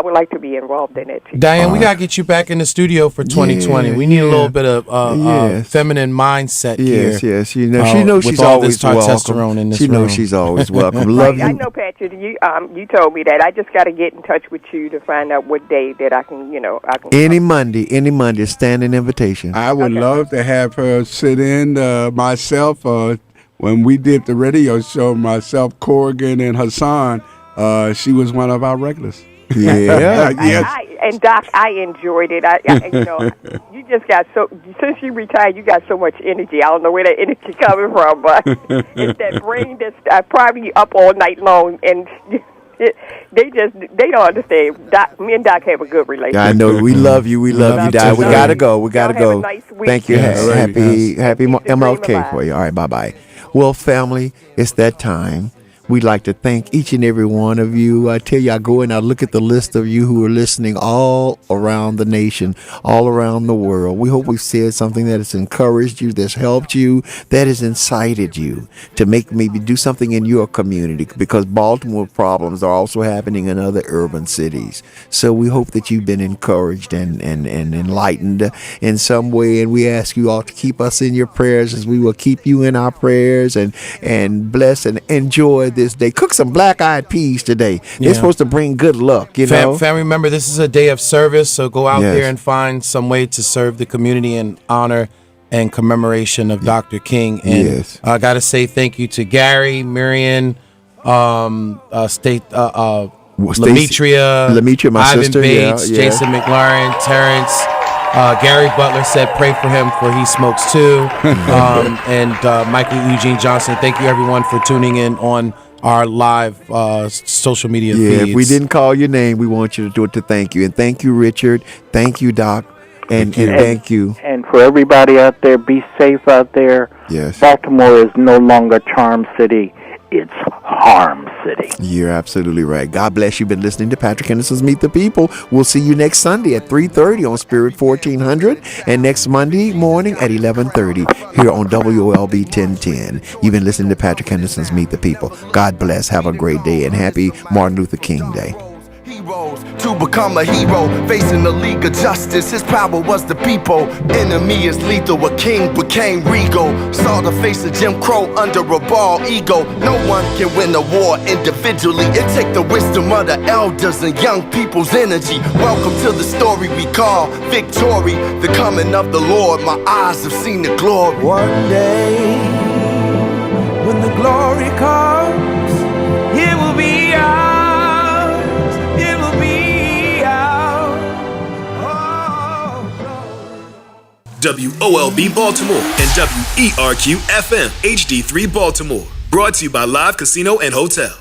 would like to be involved in it too. Diane, we gotta get you back in the studio for 2020. We need a little bit of Yes. feminine mindset Yes, here. yes. You know, she knows with she's all always this testosterone welcome. in this She knows room. she's always welcome. Love I you. know, Patrick. You told me that. I just got to get in touch with you to find out what day that I can. Any Monday, standing invitation. I would love to have her sit in myself. When we did the radio show, myself, Corrigan, and Hassan, she was one of our regulars. Yeah. Yes. And Doc, I enjoyed it. You just got since you retired, you got so much energy. I don't know where that energy coming from, but it's that brain that's probably up all night long, and they don't understand. Doc, me and Doc have a good relationship. I know. We love you. We love you, Di. We gotta go. We gotta Y'all have go. a nice week. Thank you. Yes. Happy Keep the dream MLK alive. for you. All right. Bye. Well, family, it's that time. We'd like to thank each and every one of you. I tell you, I go and I look at the list of you who are listening all around the nation, all around the world. We hope we've said something that has encouraged you, that's helped you, that has incited you to maybe do something in your community, because Baltimore problems are also happening in other urban cities. So we hope that you've been encouraged and enlightened in some way. And we ask you all to keep us in your prayers, as we will keep you in our prayers, and bless and enjoy this day. Cook some black-eyed peas today. They're Yeah. supposed to bring good luck, you know. Family, remember, this is a day of service, so go out Yes. there and find some way to serve the community in honor and commemoration of Dr. King. And Yes. I got to say thank you to Gary, Marion, Lemetria, my Ivan sister, Bates, yeah. Jason McLaurin, Terrence. Gary Butler said, pray for him, for he smokes too. And Michael Eugene Johnson. Thank you, everyone, for tuning in on our live social media Yeah, feeds. if we didn't call your name, we want you to do it to thank you. And thank you, Richard. Thank you, Doc. And thank you. And for everybody out there, be safe out there. Yes. Baltimore is no longer Charm City. It's Harm City. You're absolutely right. God bless you. Been listening to Patrick Henderson's Meet the People. We'll see you next Sunday at 3:30 on Spirit 1400, and next Monday morning at 11:30 here on WOLB 1010. You've been listening to Patrick Henderson's Meet the People. God bless. Have a great day, and happy Martin Luther King Day. Heroes to become a hero, facing the League of Justice. His power was the people. Enemy is lethal. A king became regal. Saw the face of Jim Crow under a bald ego. No one can win a war individually. It take the wisdom of the elders and young people's energy. Welcome to the story we call victory. The coming of the Lord. My eyes have seen the glory. One day glory comes, it will be ours. It will be ours. WOLB Baltimore and WERQ FM HD3 Baltimore. Brought to you by Live Casino and Hotel.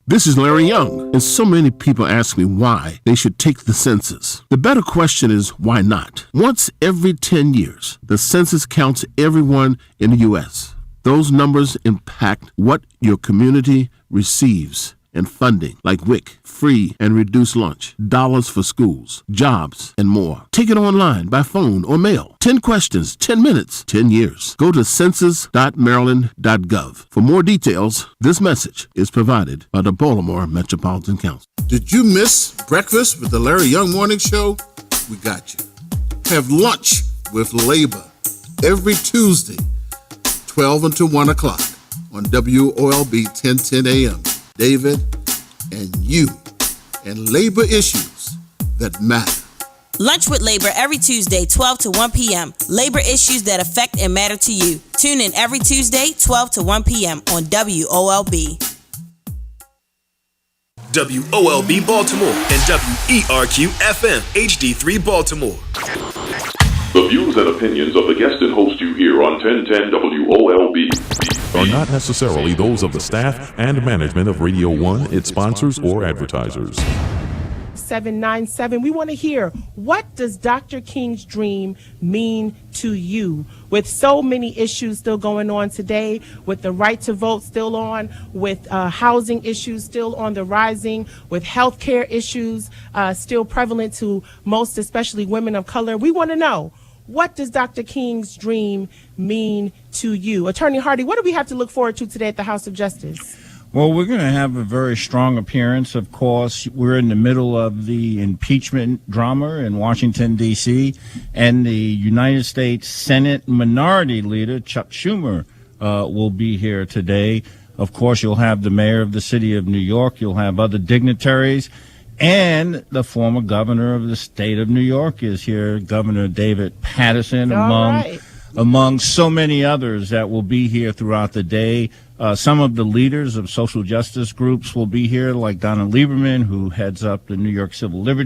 This is Larry Young, and so many people ask me why they should take the census. The better question is, why not? Once every 10 years, the census counts everyone in the U.S. Those numbers impact what your community receives and funding, like WIC, free and reduced lunch, dollars for schools, jobs, and more. Take it online, by phone, or mail. 10 questions, 10 minutes, 10 years. Go to census.maryland.gov. For more details, this message is provided by the Baltimore Metropolitan Council. Did you miss breakfast with the Larry Young Morning Show? We got you. Have lunch with Labor every Tuesday, 12 until 1 o'clock on WOLB 1010 AM. David and you and labor issues that matter. Lunch with Labor every Tuesday, 12 to 1 p.m. Labor issues that affect and matter to you. Tune in every Tuesday, 12 to 1 p.m. on WOLB. WOLB Baltimore and WERQ FM HD3 Baltimore. The views and opinions of the guest and host you hear on 1010 WOLB are not necessarily those of the staff and management of Radio 1, its sponsors, or advertisers. 797. We want to hear, what does Dr. King's dream mean to you? With so many issues still going on today, with the right to vote still on, with housing issues still on the rising, with healthcare issues still prevalent to most, especially women of color, we want to know, what does Dr. King's dream mean to you? Attorney Hardy, what do we have to look forward to today at the House of Justice? Well, we're going to have a very strong appearance. Of course, we're in the middle of the impeachment drama in Washington, D.C., and the United States Senate Minority Leader, Chuck Schumer, will be here today. Of course, you'll have the mayor of the city of New York. You'll have other dignitaries. And the former governor of the state of New York is here, Governor David Paterson, among so many others that will be here throughout the day. Some of the leaders of social justice groups will be here, like Donna Lieberman, who heads up the New York Civil Liberties